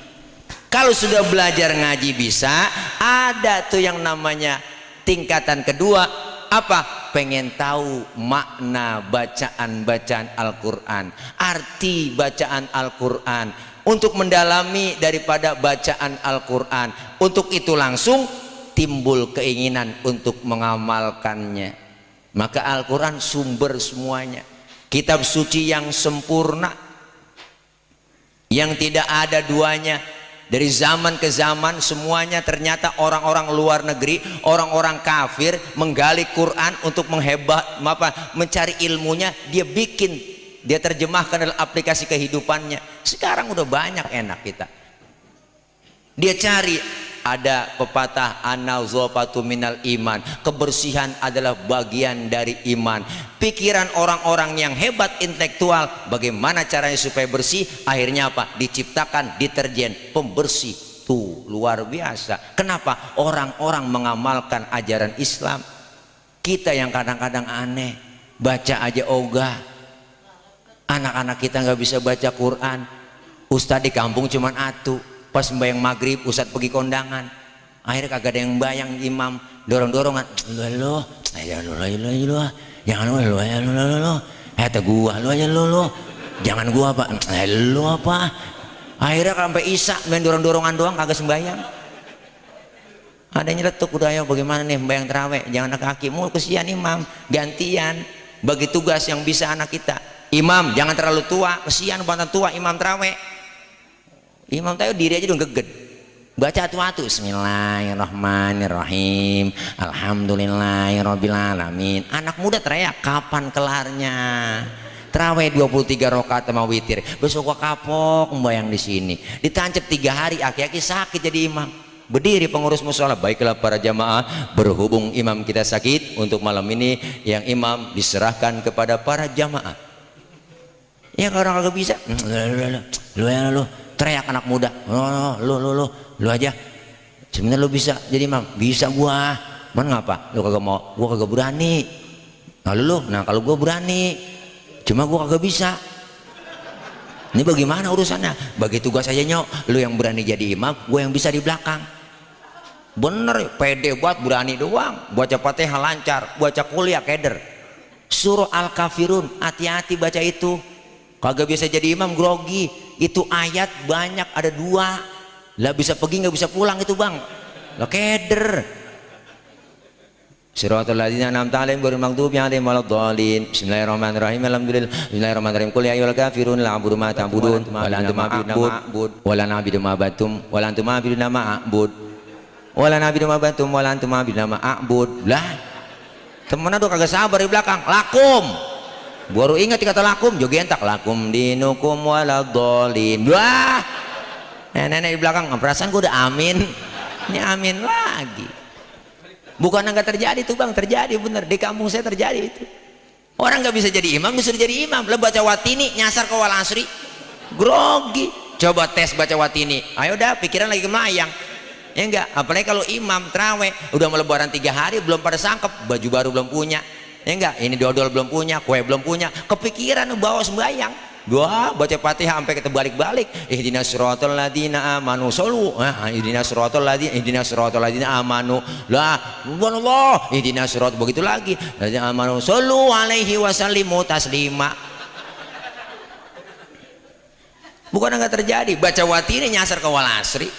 Kalau sudah belajar ngaji bisa, ada tuh yang namanya tingkatan kedua, apa? Pengen tahu makna bacaan-bacaan Al-Quran, arti bacaan Al-Quran, untuk mendalami daripada bacaan Al-Quran. Untuk itu langsung timbul keinginan untuk mengamalkannya. Maka Al-Quran sumber semuanya, kitab suci yang sempurna, yang tidak ada duanya. Dari zaman ke zaman semuanya ternyata orang-orang luar negeri, orang-orang kafir menggali Quran untuk mencari ilmunya, dia bikin, dia terjemahkan dalam aplikasi kehidupannya. Sekarang udah banyak enak kita. Dia cari, ada pepatah an-nazafatu minal iman, kebersihan adalah bagian dari iman. Pikiran orang-orang yang hebat intelektual, bagaimana caranya supaya bersih? Akhirnya apa? Diciptakan deterjen pembersih. Tuh luar biasa. Kenapa? Orang-orang mengamalkan ajaran Islam. Kita yang kadang-kadang aneh, baca aja ogah. Anak-anak kita nggak bisa baca Quran. Ustadz di kampung cuman atu. Pas membayang maghrib, Ustadz pergi kondangan, akhirnya kagak ada yang bayang, imam dorong-dorongan, lu jangan lu gua lu aja lu jangan gua apa lu apa. Akhirnya sampai isya main dorong-dorongan doang, kagak sembayang. Ada yang nyeletuk, udah ayo bagaimana nih membayang terawih, jangan kaki mau kesian imam, gantian bagi tugas yang bisa anak kita. Imam jangan terlalu tua, kesian bantan tua imam terawih. Imam tahu diri aja udah geged, baca atu-atu Bismillahirrahmanirrahim, Alhamdulillahirabbil alamin. Anak muda teriak, kapan kelarnya? Terawih 23 rakaat sama witir, besok gua kapok membayang di sini. Ditancap 3 hari, aki-aki sakit jadi imam. Berdiri pengurus musola, baiklah para jamaah, berhubung imam kita sakit, untuk malam ini yang imam diserahkan kepada para jamaah. Ya kalau orang kagak bisa, lu teriak anak muda, lu aja. Sebenarnya lu bisa jadi imam, bisa gua. Mana ngapa? Lu kagak mau, gua kagak berani. Nah kalau gua berani, cuma gua kagak bisa. Ini bagaimana urusannya? Bagi tugas aja nyok, lu yang berani jadi imam, gua yang bisa di belakang. Bener, pede buat berani doang. Baca Fatihah lancar, baca kuliah keder. Surah Al-Kafirun, hati-hati baca itu. Kagak bisa jadi imam grogi. Itu ayat banyak, ada 2 lah, bisa pergi nggak bisa pulang itu bang, lah keder. Siratal ladzina an'amta 'alaihim ghairil maghdubi 'alaihim waladdallin. Bismillahirrahmanirrahim. Alhamdulillah. Bismillahirrahmanirrahim. Qul ya ayyuhal kafirun la a'budu ma ta'budun wa la antum a'bud wa la na'budu ma ba'tum wa la antum a'buduna ma a'bud wa la na'budu ma ba'tum wa la antum a'buduna ma a'bud. Lah temen aduh kagak sabar di belakang, lakum. Baru ingat kata lakum, joget entak lakum dinukum waladdallin. Wah, nenek di belakang, perasaan gue udah amin, ini amin lagi. Bukan enggak terjadi tuh bang, terjadi bener di kampung saya terjadi itu. Orang nggak bisa jadi imam, disuruh jadi imam. Lah baca watini nyasar ke wal asri, grogi. Coba tes baca watini, ayo dah pikiran lagi kemayang. Ya enggak, apalagi kalau imam terawih udah mau lebaran 3 hari belum pada sangkep, baju baru belum punya. Ya enggak, ini dodol belum punya, kue belum punya, kepikiran bawa sembahyang. Wah, baca Fatihah sampai kita balik-balik. Ihdinas siratal ladzina amanu sallu. Ihdinas siratal ladzina amanu. Lah, subhanallah. Ihdinas siratal begitu lagi. Ladzina amanu sallu alaihi wasallimu taslima. Bukan enggak terjadi, baca watini nyasar ke wal asri.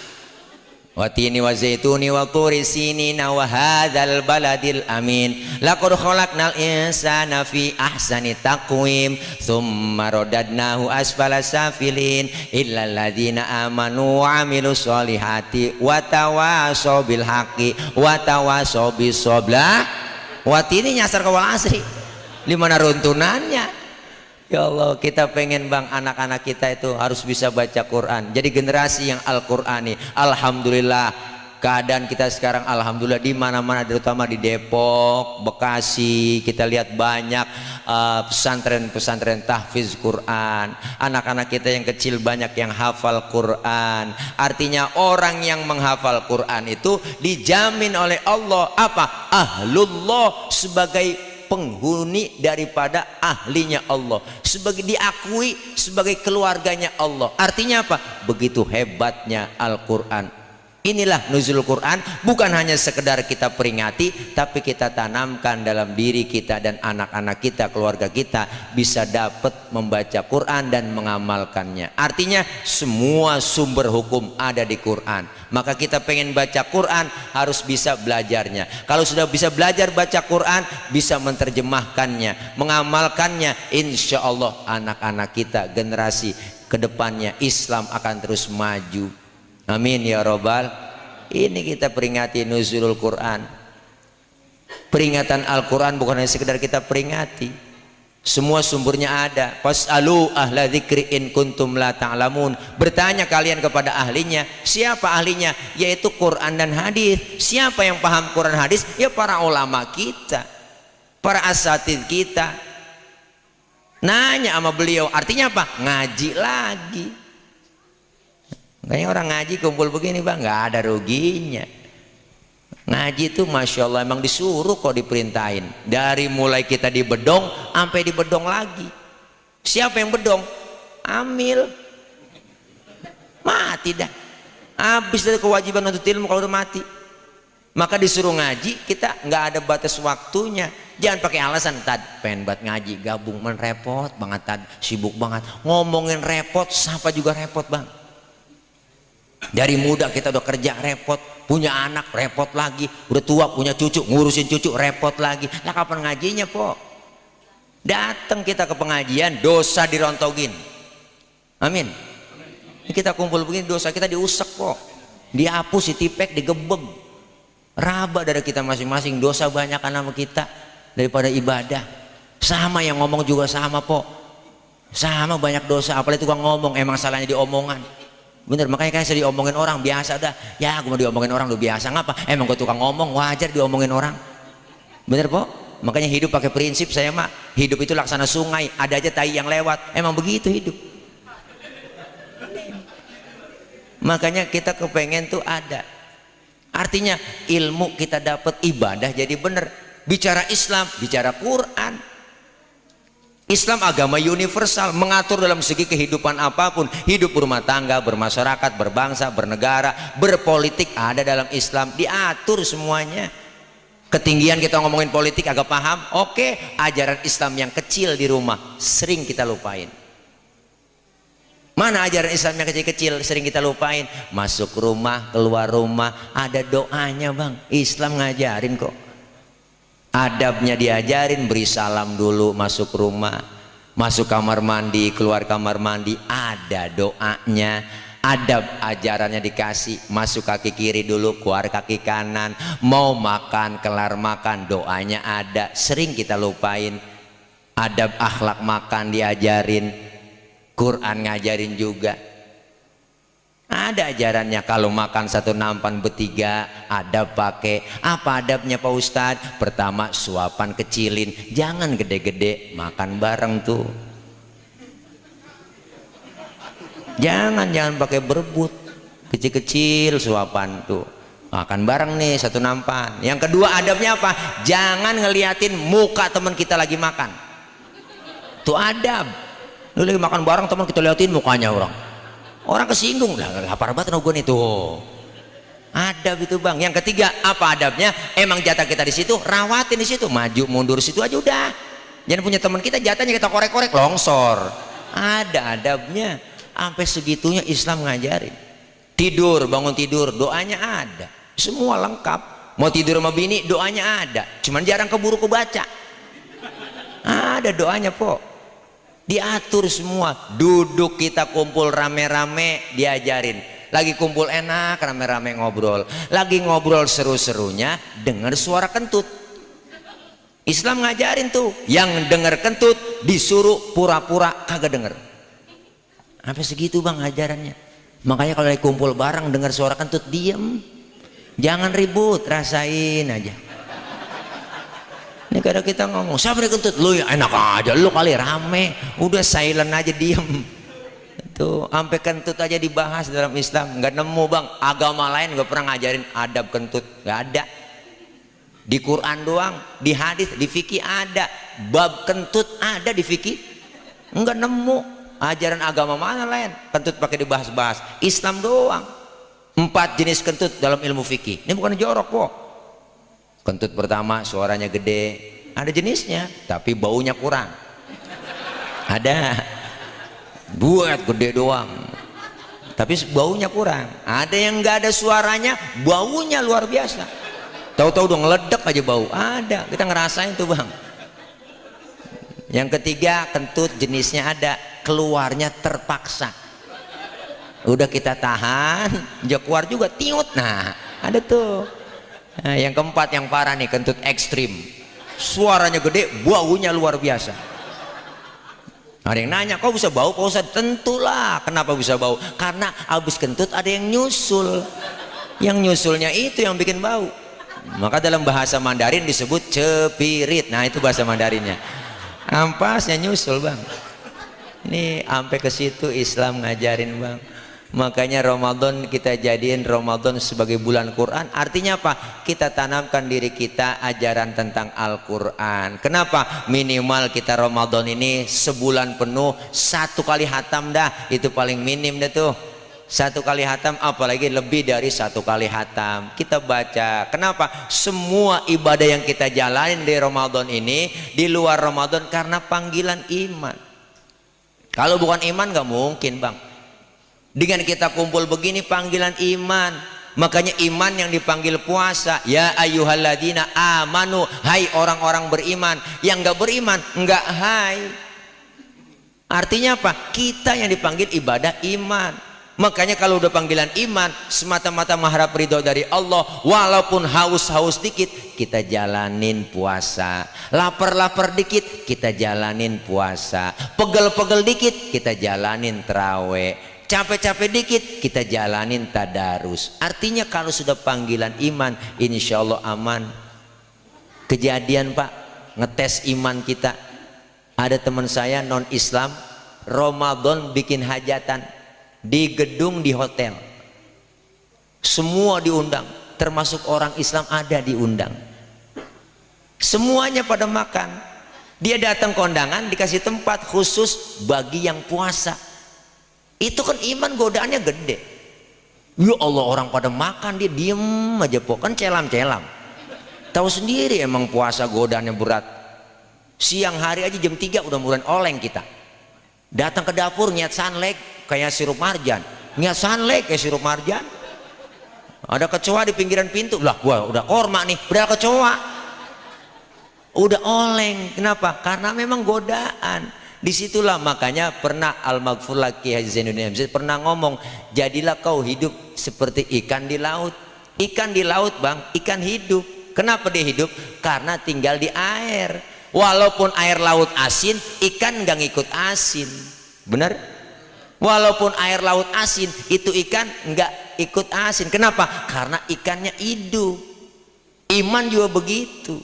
Watini wa zaituni wa turi sinina wa hadzal baladil amin. Laqad khalaqnal insana fi ahsani taqwim tsumma radadnahu asfala safilin illa alladzina amanu wa amilus solihati wa tawasaw bil haqqi wa tawasaw bis sabr. Watini nyasar ke wal asri. Di mana runtunannya? Ya Allah, kita pengen bang anak-anak kita itu harus bisa baca Quran, jadi generasi yang Al-Qurani. Alhamdulillah keadaan kita sekarang, alhamdulillah di mana-mana, terutama di Depok, Bekasi, kita lihat banyak pesantren-pesantren tahfiz Quran. Anak-anak kita yang kecil banyak yang hafal Quran. Artinya orang yang menghafal Quran itu dijamin oleh Allah apa? Ahlullah, sebagai penghuni daripada ahlinya Allah, sebagai diakui sebagai keluarganya Allah. Artinya apa? Begitu hebatnya Al-Quran. Inilah nuzul Quran, bukan hanya sekedar kita peringati, tapi kita tanamkan dalam diri kita dan anak-anak kita, keluarga kita bisa dapat membaca Quran dan mengamalkannya. Artinya semua sumber hukum ada di Quran. Maka kita pengen baca Quran harus bisa belajarnya. Kalau sudah bisa belajar baca Quran, bisa menerjemahkannya, mengamalkannya, insya Allah anak-anak kita, generasi kedepannya Islam akan terus maju. Amin ya robbal. Ini kita peringati nuzulul Quran. Peringatan Al-Quran bukan hanya sekedar kita peringati, semua sumbernya ada. Fas'alu ahla dzikri in kuntum la ta'lamun. Bertanya kalian kepada ahlinya. Siapa ahlinya? Yaitu Quran dan hadis. Siapa yang paham Quran hadis? Ya para ulama kita, para asatidz kita. Nanya sama beliau, artinya apa? Ngaji lagi. Kayaknya orang ngaji kumpul begini bang, nggak ada ruginya. Ngaji itu masya Allah emang disuruh kok, diperintahin. Dari mulai kita dibedong sampai dibedong lagi. Siapa yang bedong? Amil. Mati dah. Habis dari kewajiban untuk ilmu kalau udah mati. Maka disuruh ngaji, kita nggak ada batas waktunya. Jangan pakai alasan tad pengen buat ngaji gabung, repot banget tad, sibuk banget. Ngomongin repot, siapa juga repot bang. Dari muda kita udah kerja repot, punya anak repot lagi, udah tua punya cucu, ngurusin cucu repot lagi. Lah kapan ngajinya po? Datang kita ke pengajian, dosa dirontogin. Amin. Kita kumpul begini, dosa kita diusek po, dihapus, ditipek, digebeg. Raba dari kita masing-masing, dosa banyak sama kita daripada ibadah. Sama yang ngomong juga sama po, sama banyak dosa. Apalagi tukang ngomong, emang salahnya di omongan. Bener, makanya kan saya diomongin orang biasa dah. Ya aku mau diomongin orang udah biasa, ngapa? Emang gue tukang ngomong, wajar diomongin orang. Bener po? Makanya hidup pakai prinsip saya mah, hidup itu laksana sungai, ada aja tai yang lewat. Emang begitu hidup. Makanya kita kepengen tuh ada. Artinya ilmu kita dapat, ibadah jadi bener. Bicara Islam, bicara Quran. Islam agama universal, mengatur dalam segi kehidupan apapun, hidup berumah tangga, bermasyarakat, berbangsa, bernegara, berpolitik, ada dalam Islam, diatur semuanya. Ketinggian kita ngomongin politik agak paham, oke. Ajaran Islam yang kecil di rumah sering kita lupain. Mana ajaran Islam yang kecil-kecil sering kita lupain? Masuk rumah, keluar rumah ada doanya bang. Islam ngajarin kok. Adabnya diajarin, beri salam dulu masuk rumah, masuk kamar mandi, keluar kamar mandi ada doanya. Adab ajarannya dikasih, masuk kaki kiri dulu, keluar kaki kanan, mau makan, kelar makan doanya ada. Sering kita lupain. Adab akhlak makan diajarin, Quran ngajarin juga. Ada ajarannya, kalau makan satu nampan bertiga, adab pakai. Apa adabnya Pak Ustadz? Pertama suapan kecilin, jangan gede-gede, makan bareng tuh. Jangan pakai berebut, kecil-kecil suapan tuh. Makan bareng nih satu nampan. Yang kedua adabnya apa? Jangan ngeliatin muka teman kita lagi makan. Tuh adab. Lu lagi makan bareng teman kita liatin mukanya orang kesinggung lah, lapar banget gue nih tuh. Adab itu bang. Yang ketiga apa adabnya? Emang jatah kita di situ, rawatin di situ, maju mundur situ aja udah. Jangan punya teman kita jatahnya kita korek-korek longsor. Ada adabnya. Sampai segitunya Islam ngajarin. Tidur, bangun tidur, doanya ada. Semua lengkap. Mau tidur sama bini, doanya ada. Cuman jarang keburu kebaca. Ada doanya po. Diatur semua. Duduk kita kumpul rame-rame diajarin. Lagi kumpul enak rame-rame ngobrol, lagi ngobrol seru-serunya dengar suara kentut. Islam ngajarin tuh, yang dengar kentut disuruh pura-pura kagak denger. Sampai segitu bang ajarannya. Makanya kalau lagi kumpul bareng dengar suara kentut diem, jangan ribut, rasain aja. Ini kadang kita ngomong, siapa yang kentut? Lu ya enak aja, lu kali rame, udah silent aja diem. Tuh, sampai kentut aja dibahas dalam Islam. Nggak nemu bang, agama lain nggak pernah ngajarin adab kentut, nggak ada. Di Quran doang, di hadis, di fikih ada. Bab kentut ada di fikih? Enggak nemu. Ajaran agama mana lain kentut pakai dibahas-bahas? Islam doang. 4 jenis kentut dalam ilmu fikih. Ini bukan jorok kok. Kentut pertama suaranya gede, ada jenisnya, tapi baunya kurang. Ada. Buat gede doang, tapi baunya kurang. Ada yang nggak ada suaranya, baunya luar biasa. Tahu-tahu udah ngeledek aja bau. Ada, kita ngerasain tuh bang. Yang ketiga, kentut jenisnya ada, keluarnya terpaksa. Udah kita tahan, dia keluar juga tiut. Nah, ada tuh. Nah, yang keempat yang parah nih, kentut ekstrim. Suaranya gede, baunya luar biasa. Ada yang nanya, kok bisa bau Pak Ustadz? Tentulah, kenapa bisa bau? Karena habis kentut ada yang nyusul. Yang nyusulnya itu yang bikin bau. Maka dalam bahasa Mandarin disebut cepirit. Nah itu bahasa Mandarinnya. Ampasnya nyusul bang. Ini sampai ke situ Islam ngajarin bang. Makanya Ramadan kita jadiin Ramadan sebagai bulan Quran. Artinya apa? Kita tanamkan diri kita ajaran tentang Al-Quran. Kenapa? Minimal kita Ramadan ini sebulan penuh 1 kali hatam dah. Itu paling minim dah tuh. 1 kali hatam, apalagi lebih dari 1 kali hatam kita baca. Kenapa? Semua ibadah yang kita jalanin di Ramadan ini, di luar Ramadan, karena panggilan iman. Kalau bukan iman nggak mungkin bang. Dengan kita kumpul begini panggilan iman. Makanya iman yang dipanggil puasa. Ya ayyuhalladzina amanu, hai orang-orang beriman. Yang nggak beriman nggak hai. Artinya apa? Kita yang dipanggil ibadah iman. Makanya kalau udah panggilan iman, semata-mata mengharap ridho dari Allah, walaupun haus-haus dikit, kita jalanin puasa. Lapar-lapar dikit, kita jalanin puasa. Pegel-pegel dikit, kita jalanin tarawih. Capek-capek dikit, kita jalanin tadarus. Artinya kalau sudah panggilan iman, insya Allah aman. Kejadian pak, ngetes iman kita. Ada teman saya non Islam, Ramadan bikin hajatan di gedung di hotel. Semua diundang, termasuk orang Islam ada diundang. Semuanya pada makan. Dia datang kondangan dikasih tempat khusus bagi yang puasa. Itu kan iman godaannya gede. Ya Allah, orang pada makan dia diem aja pok, kan celam-celam. Tahu sendiri emang puasa godaannya berat. Siang hari aja jam 3 udah mulai oleng kita. Datang ke dapur niat sunlight kayak sirup marjan. Niat sunlight kayak sirup marjan. Ada kecoa di pinggiran pintu. Lah gua udah korma nih, udah kecoa. Udah oleng. Kenapa? Karena memang godaan. Disitulah makanya pernah Al-Maghfur Laki Haji Zainuddin MZ pernah ngomong, jadilah kau hidup seperti ikan di laut. Ikan di laut bang, ikan hidup. Kenapa dia hidup? Karena tinggal di air. Walaupun air laut asin, ikan nggak ngikut asin. Benar? Walaupun air laut asin, itu ikan nggak ikut asin. Kenapa? Karena ikannya hidup. Iman juga begitu.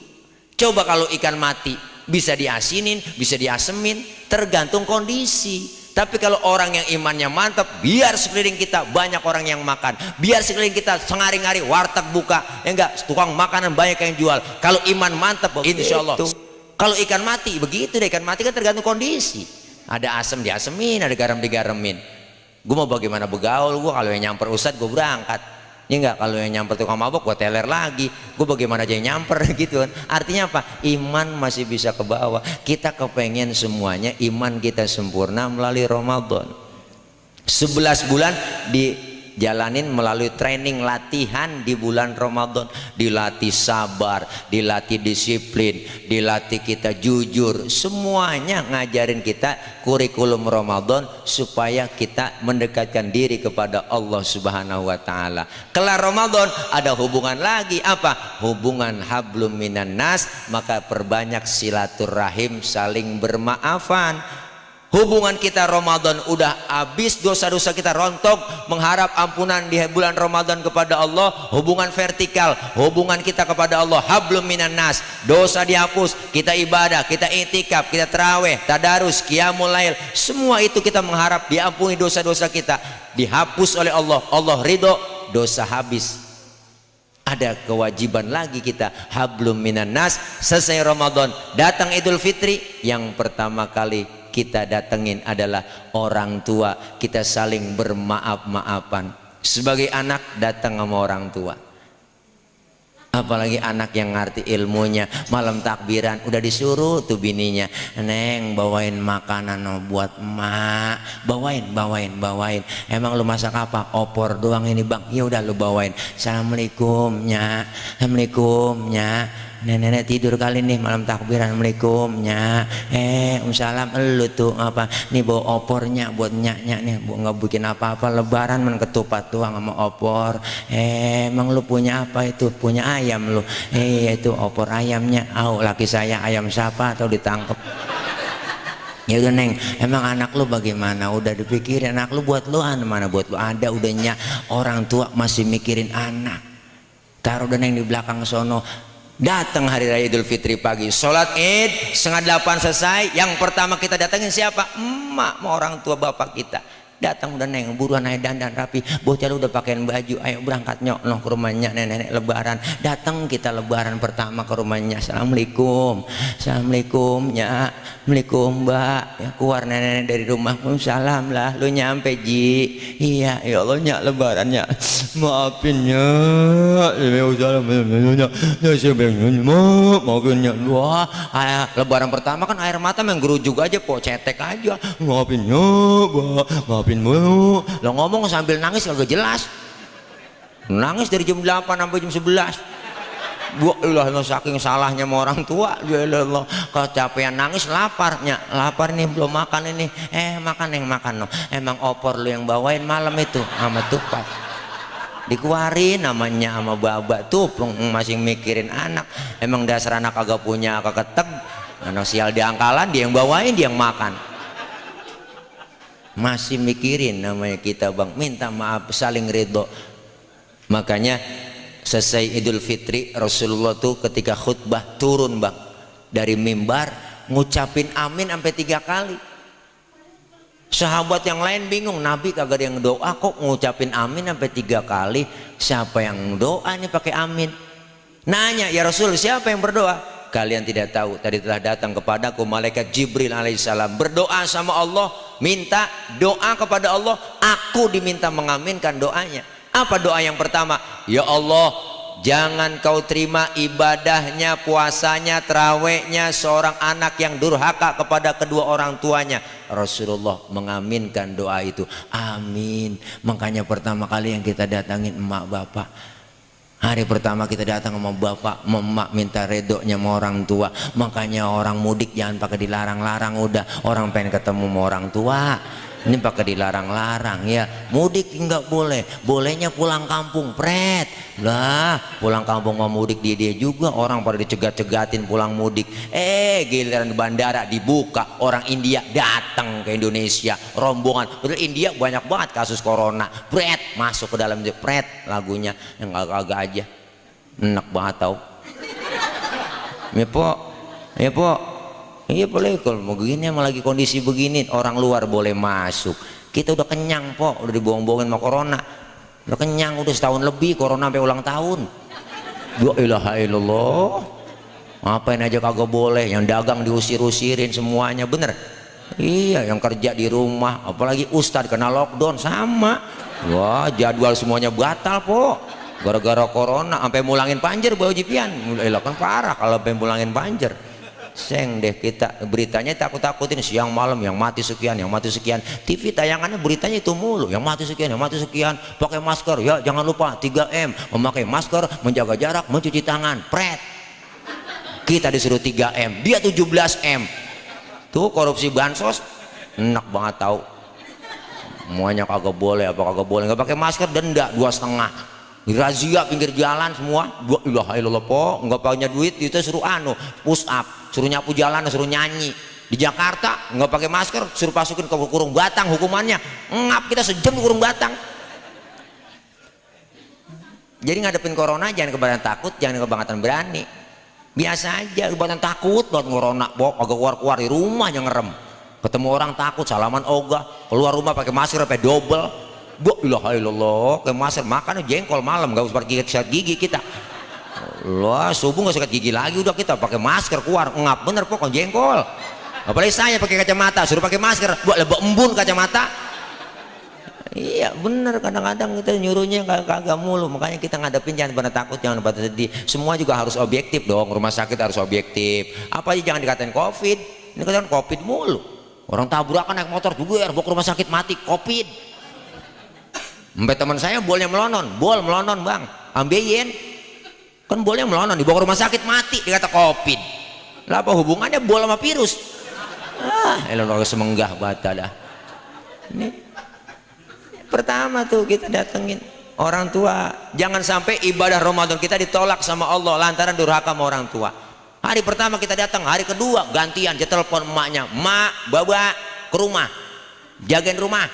Coba kalau ikan mati, bisa diasinin, bisa diasemin, tergantung kondisi. Tapi kalau orang yang imannya mantap, biar sekeliling kita banyak orang yang makan, biar sekeliling kita sengari-ngari warteg buka, ya enggak, tukang makanan banyak yang jual. Kalau iman mantap, insya Allah. Kalau ikan mati begitu deh, ikan mati kan tergantung kondisi. Ada asam diasemin, ada garam digaremin. Gue mau bagaimana begaul, gue kalau yang nyamper ustad gue berangkat. Ya enggak, kalau yang nyamper tukang mabok gue teler lagi. Gue bagaimana aja yang nyamper gitu kan. Artinya apa? Iman masih bisa ke bawah. Kita kepengen semuanya iman kita sempurna melalui Ramadan. 11 bulan dijalanin melalui training latihan di bulan Ramadan. Dilatih sabar, dilatih disiplin, dilatih kita jujur. Semuanya ngajarin kita kurikulum Ramadan supaya kita mendekatkan diri kepada Allah Subhanahu wa taala. Kelar Ramadan ada hubungan lagi, apa? Hubungan hablum minan nas, maka perbanyak silaturahim, saling bermaafan. Hubungan kita Ramadan udah habis, dosa-dosa kita rontok, mengharap ampunan di bulan Ramadan kepada Allah. Hubungan vertikal, hubungan kita kepada Allah, hablum minan nas, dosa dihapus, kita ibadah, kita i'tikaf, kita tarawih, tadarus, qiyamul lail, semua itu kita mengharap diampuni dosa-dosa kita, dihapus oleh Allah, Allah ridho, dosa habis. ada kewajiban lagi kita, hablum minan nas. Selesai Ramadan, datang Idul Fitri, yang pertama kali kita datengin adalah orang tua. Kita saling bermaaf-maafan. Sebagai anak datang sama orang tua, apalagi anak yang ngerti ilmunya. Malam takbiran udah disuruh tuh bininya, neng bawain makanan buat emak, bawain. Emang lu masak apa? Opor doang ini bang. Ya udah lu bawain. Assalamualaikum nya, assalamualaikum nya. Nenek tidur kali nih malam takbiran. Assalamualaikum nya. Salam. Lu tuh apa nih bawa opornya buat nyak nih, nggak bikin apa-apa, lebaran men ketupat doang sama opor. Emang lu punya apa itu? Punya ayam lu. Itu opor ayamnya. Laki saya ayam siapa atau ditangkep. Ya udah neng, emang anak lu bagaimana? Udah dipikirin anak lu, buat lu mana buat lu ada udahnya. Orang tua masih mikirin anak. Taruh udah neng di belakang sono. Datang hari raya Idul Fitri pagi, sholat Id 7:30 selesai. Yang pertama kita datangin siapa? Emak, orang tua bapak kita. Datang udah neng, buruan ayo dandan rapi, bocah lu udah pakaian baju, ayo berangkat nyok ke rumahnya nenek lebaran. Datang kita lebaran pertama ke rumahnya. Assalamualaikum, assalamualaikum nya, assalamualaikum mbak. Ya, keluar nenek dari rumah. Salam lah, lu nyampe ji. Iya ya Allah nya lebarannya, maafin nya, maafin nya. Wah, lebaran pertama kan air mata menggerujug aja, po cetek aja. Maafin nya, maafin mulu. Lo ngomong sambil nangis kagak jelas. Nangis dari jam 8 sampai jam 11. Ilah saking salahnya sama orang tua. Allah, kecapean nangis, laparnya. Lapar nih belum makan ini. Makan no. Emang opor lu yang bawain malam itu sama tupat. Dikeluarin namanya sama baba tuh masih mikirin anak. Emang dasar anak kagak punya keketek. Anak sial di angkalan, dia yang bawain, dia yang makan. Masih mikirin namanya kita bang. Minta maaf, saling ridho. Makanya selesai Idul Fitri, Rasulullah tuh ketika khutbah turun bang dari mimbar, ngucapin amin sampai 3 kali. Sahabat yang lain bingung, Nabi kagak ada yang doa kok ngucapin amin sampai 3 kali. Siapa yang doa nih pakai amin? Nanya, ya Rasul siapa yang berdoa? Kalian tidak tahu, tadi telah datang kepadaku malaikat Jibril alaihissalam berdoa sama Allah, minta doa kepada Allah, aku diminta mengaminkan doanya. Apa doa yang pertama? Ya Allah, jangan kau terima ibadahnya, puasanya, terawihnya seorang anak yang durhaka kepada kedua orang tuanya. Rasulullah mengaminkan doa itu. Amin. Makanya pertama kali yang kita datangin emak bapak, hari pertama kita datang sama bapak, emak minta redonya sama orang tua. Makanya orang mudik jangan pakai dilarang-larang. Udah orang pengen ketemu sama orang tua, ini pakai dilarang-larang ya. Mudik nggak boleh, bolehnya pulang kampung pret lah. Pulang kampung mau mudik dia juga, orang pada dicegat-cegatin pulang mudik. Giliran bandara dibuka, orang India datang ke Indonesia rombongan. Padahal India banyak banget kasus corona, pret masuk ke dalam pret, lagunya yang agak-agak aja enak banget tau. Ya po, iya boleh kalau mau begini, emang lagi kondisi begini orang luar boleh masuk. Kita udah kenyang po, udah dibohong-bohongin sama corona. Udah kenyang, udah setahun lebih corona sampai ulang tahun. La ilaha illallah. Ngapain aja kagak boleh, yang dagang diusir-usirin semuanya, bener. Iya, yang kerja di rumah, apalagi ustadz kena lockdown sama. Wah, jadwal semuanya batal po. Gara-gara corona sampai mulangin banjir Bawa Jipian. Kan parah kalau sampai mulangin banjir. Seng deh kita, beritanya takut-takutin siang malam yang mati sekian, yang mati sekian. TV tayangannya beritanya itu mulu, yang mati sekian, yang mati sekian. Pakai masker ya, jangan lupa 3M, memakai masker, menjaga jarak, mencuci tangan. Pret, kita disuruh 3M, dia 17M. Tuh korupsi bansos enak banget tahu. Semuanya kagak boleh, apa kagak boleh, nggak pakai masker denda 2,5. Razia pinggir jalan semua. La ilaha illallah po, nggak punya duit itu suruh push up, suruh nyapu jalan, suruh nyanyi. Di Jakarta nggak pakai masker suruh masukin ke kurung batang, hukumannya ngap kita sejam di kurung batang. Jadi ngadepin corona jangan kebangetan takut, jangan kebangetan berani. Biasa aja, kebangetan takut buat corona, agak keluar di rumah yang ngerem. Ketemu orang takut, salaman ogah, keluar rumah pakai masker sampai double. Bu ilaha illallah, ke masker makan jengkol malam gak usah pakai sikat gigi kita. Lah subuh gak sikat gigi lagi, udah kita pakai masker keluar ngap bener pokok jengkol. Apalagi saya pakai kacamata suruh pakai masker, buat lebok embun kacamata. Iya bener, kadang-kadang kita nyuruhnya kagak mulu, makanya kita ngadepin jangan pada takut, jangan pada sedih. Semua juga harus objektif dong, rumah sakit harus objektif. Apa aja jangan dikatain covid, ini kan covid mulu. Orang tabrakan naik motor juga bawa ke rumah sakit mati covid. Sampai teman saya bolnya melonon, bol melonon bang, ambilin. Kan bolnya melonon dibawa ke rumah sakit mati dikata covid. Lah apa hubungannya bol sama virus? Elon semenggah bata dah. Ini pertama tuh kita datengin orang tua, jangan sampai ibadah Ramadan kita ditolak sama Allah lantaran durhaka sama orang tua. Hari pertama kita datang, hari kedua gantian dia telepon emaknya, mak baba ke rumah jagain rumah.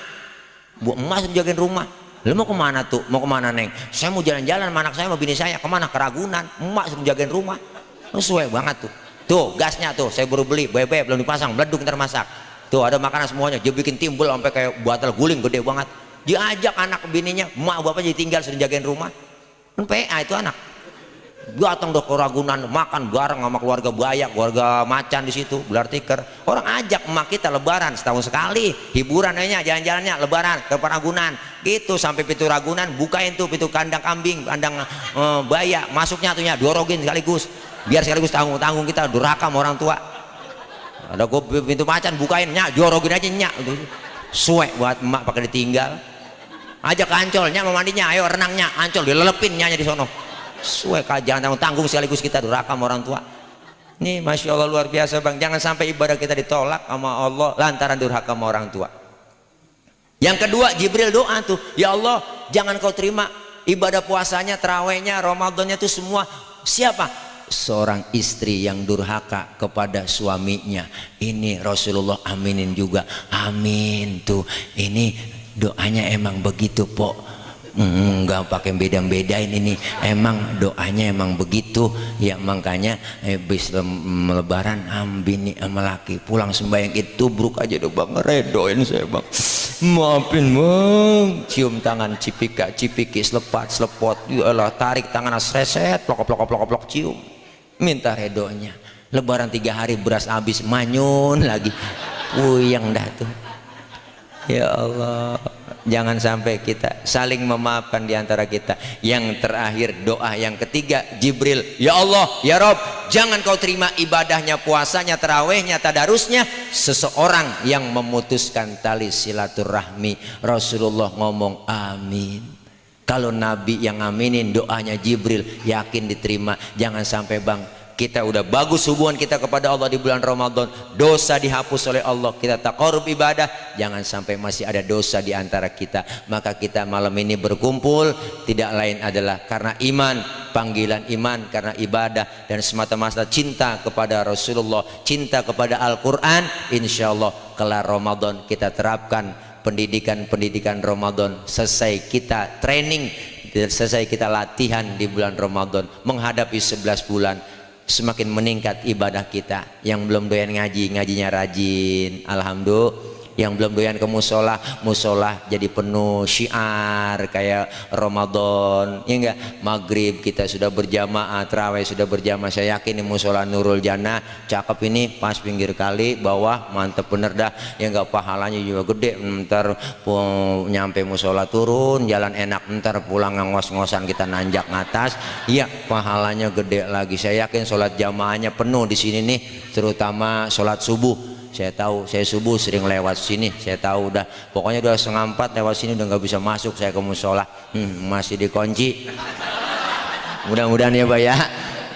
Bu emak suruh jagain rumah. Lu mau kemana tuh? Mau kemana neng? Saya mau jalan-jalan sama anak saya sama bini saya. Kemana? Ke Ragunan. Emak suruh jagain rumah. Sesuai banget tuh. Tuh gasnya tuh saya baru beli, bebek belum dipasang, meleduk ntar masak. Tuh ada makanan semuanya, dia bikin timbul sampai kayak batal guling gede banget. Diajak anak bininya, emak bapaknya ditinggal suruh jagain rumah. Kan PA itu anak. Datang ke Ragunan makan bareng sama keluarga Bayak, keluarga Macan di situ, gelar tikar. Orang ajak emak kita lebaran setahun sekali, hiburan aja jalan-jalannya lebaran ke Ragunan. Gitu sampai pintu Ragunan bukain tuh pintu kandang kambing, kandang Bayak, masuknya tuhnya dorogin sekaligus. Biar sekaligus tanggung-tanggung kita durhaka sama orang tua. Ada pintu Macan bukain nyak, jorogin aja nyak. Suek buat emak pakai ditinggal. Ajak ke Ancol, nyak mau mandinya, ayo renangnya Ancol, dilelepin nyanya di sono. Suek jangan tanggung sekaligus kita durhaka sama orang tua. Nih masya Allah luar biasa bang, jangan sampai ibadah kita ditolak sama Allah lantaran durhaka sama orang tua. Yang kedua Jibril doa tuh, ya Allah jangan kau terima ibadah puasanya, terawihnya, Ramadannya tuh semua siapa? Seorang istri yang durhaka kepada suaminya. Ini Rasulullah aminin juga, amin tuh. Ini doanya emang begitu pok, nggak pakai beda-bedain, ini emang doanya emang begitu ya. Makanya habis lebaran bini sama laki pulang sembahyang itu bruk aja dong bang, redoin saya bang, maafin bang, cium tangan cipiki selepat selepot, yalah tarik tangan sreset plok cium, minta redonya. Lebaran 3 hari beras habis manyun lagi, puyeng dah tuh. Ya Allah, jangan sampai kita saling memaafkan di antara kita. Yang terakhir doa yang ketiga Jibril, ya Allah ya Rob jangan kau terima ibadahnya, puasanya, tarawehnya, tadarusnya seseorang yang memutuskan tali silaturahmi. Rasulullah ngomong amin. Kalau Nabi yang aminin doanya Jibril yakin diterima. Jangan sampai bang kita udah bagus hubungan kita kepada Allah di bulan Ramadan, dosa dihapus oleh Allah, kita taqarrub ibadah, jangan sampai masih ada dosa di antara kita. Maka kita malam ini berkumpul tidak lain adalah karena iman, panggilan iman, karena ibadah dan semata-mata cinta kepada Rasulullah, cinta kepada Al-Quran. Insya Allah kelar Ramadan kita terapkan pendidikan Ramadan, selesai kita training, selesai kita latihan di bulan Ramadan menghadapi 11 bulan. Semakin meningkat ibadah kita. Yang belum doyan ngaji, ngajinya rajin, alhamdulillah. Yang belum doyan ke musola, musola jadi penuh syiar kayak Ramadan, ya enggak? Maghrib kita sudah berjamaah, tarawih sudah berjamaah. Saya yakin ini musola Nurul Jannah cakep ini, pas pinggir kali bawah, mantep bener dah. Ya enggak, pahalanya juga gede. Ntar nyampe musola turun jalan enak, ntar pulang ngos-ngosan kita nanjak ngatas, iya pahalanya gede lagi. Saya yakin sholat jamaahnya penuh di sini nih, terutama sholat subuh. Saya tahu, saya subuh sering lewat sini, saya tahu udah pokoknya udah 3:30 lewat sini udah nggak bisa masuk saya ke musola, masih dikunci. Mudah-mudahan ya Pak ya,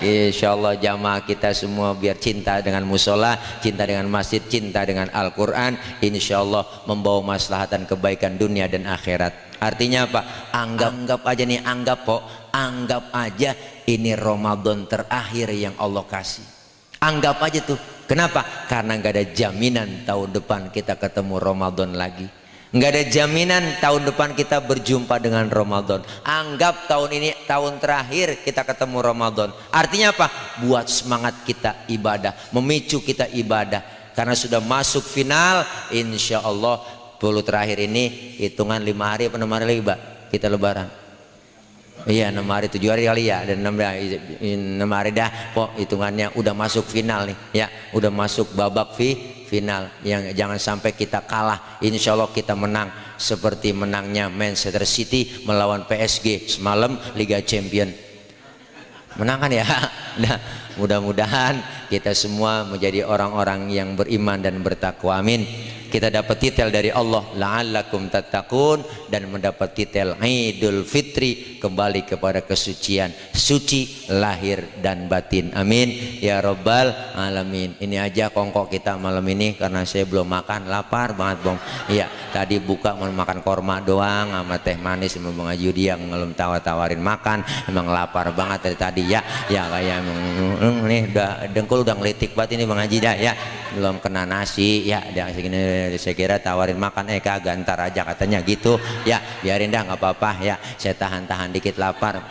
insya Allah jamaah kita semua biar cinta dengan musola, cinta dengan masjid, cinta dengan Al-Quran, insya Allah membawa maslahatan kebaikan dunia dan akhirat. Artinya apa? Anggap aja nih, anggap aja ini Ramadan terakhir yang Allah kasih. Anggap aja tuh. Kenapa? Karena nggak ada jaminan tahun depan kita ketemu Ramadan lagi. Nggak ada jaminan tahun depan kita berjumpa dengan Ramadan. Anggap tahun ini tahun terakhir kita ketemu Ramadan. Artinya apa? Buat semangat kita ibadah, memicu kita ibadah. Karena sudah masuk final, insya Allah terakhir ini hitungan 5 hari apa 6 hari lagi Pak kita lebaran. Iya 6 hari 7 hari kali ya, dan 6 hari dah kok hitungannya udah masuk final nih ya, udah masuk babak final. Yang jangan sampai kita kalah, insya Allah kita menang seperti menangnya Manchester City melawan PSG semalam Liga Champion. Menang kan ya. Nah mudah-mudahan kita semua menjadi orang-orang yang beriman dan bertakwa, amin. Kita dapat titel dari Allah la'allakum tattaqun, dan mendapat titel Idul Fitri, kembali kepada kesucian, suci lahir dan batin, amin ya rabbal alamin. Ini aja kongkok kita malam ini karena saya belum makan, lapar banget Bang. Iya tadi buka mau makan korma doang sama teh manis sama Bang Haji yang belum tawarin makan, emang lapar banget dari tadi ya kayak nih udah dengkul udah ngelitik banget ini Bang Haji dah ya, belum kena nasi ya, dah segini saya kira tawarin makan kagak, ntar aja katanya gitu ya, biarin dah nggak apa-apa ya, saya tahan dikit lapar.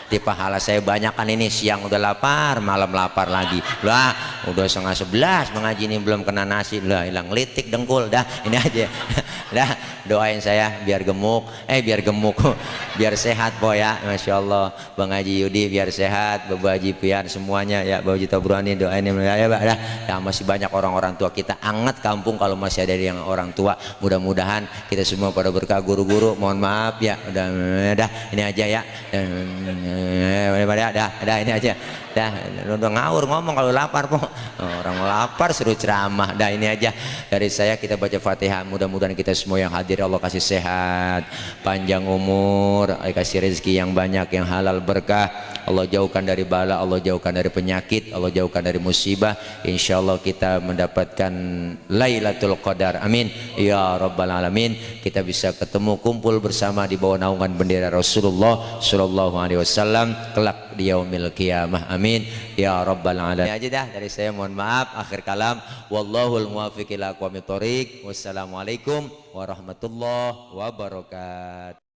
Di pahala saya banyak kan ini, siang udah lapar malam lapar lagi lah, udah 10:30 Bang Haji ini belum kena nasi lah, hilang litik dengkul dah. Ini aja dah, doain saya biar gemuk biar sehat po ya, Masya Allah. Bang Haji Yudi biar sehat, Bapak Haji Pian semuanya ya, Bapak Haji Tabrani doain ya Pak dah. Nah, masih banyak orang-orang tua kita, anget kampung kalau masih ada yang orang tua. Mudah-mudahan kita semua pada berkah, guru-guru mohon maaf ya, udah ini aja ya, dah ini aja dah, udah ngawur ngomong kalau lapar po, orang lapar suruh ceramah. Dah ini aja dari saya, kita baca Fatihah. Mudah-mudahan kita semua yang hadir Allah kasih sehat, panjang umur, kasih rezeki yang banyak, yang halal berkah, Allah jauhkan dari bala, Allah jauhkan dari penyakit, Allah jauhkan dari musibah. Insya Allah kita mendapatkan Lailatul Qadar, amin ya rabbal alamin. Kita bisa ketemu kumpul bersama di bawah naungan bendera Rasulullah Sallallahu Alaihi Wasallam kelak di yaumil qiyamah, amin ya rabbal alamin. Ini aja dah dari saya, mohon maaf, akhir kalam, wallahul muwaffiq ila aqwamit thoriq. Wassalamualaikum warahmatullahi wabarakatuh.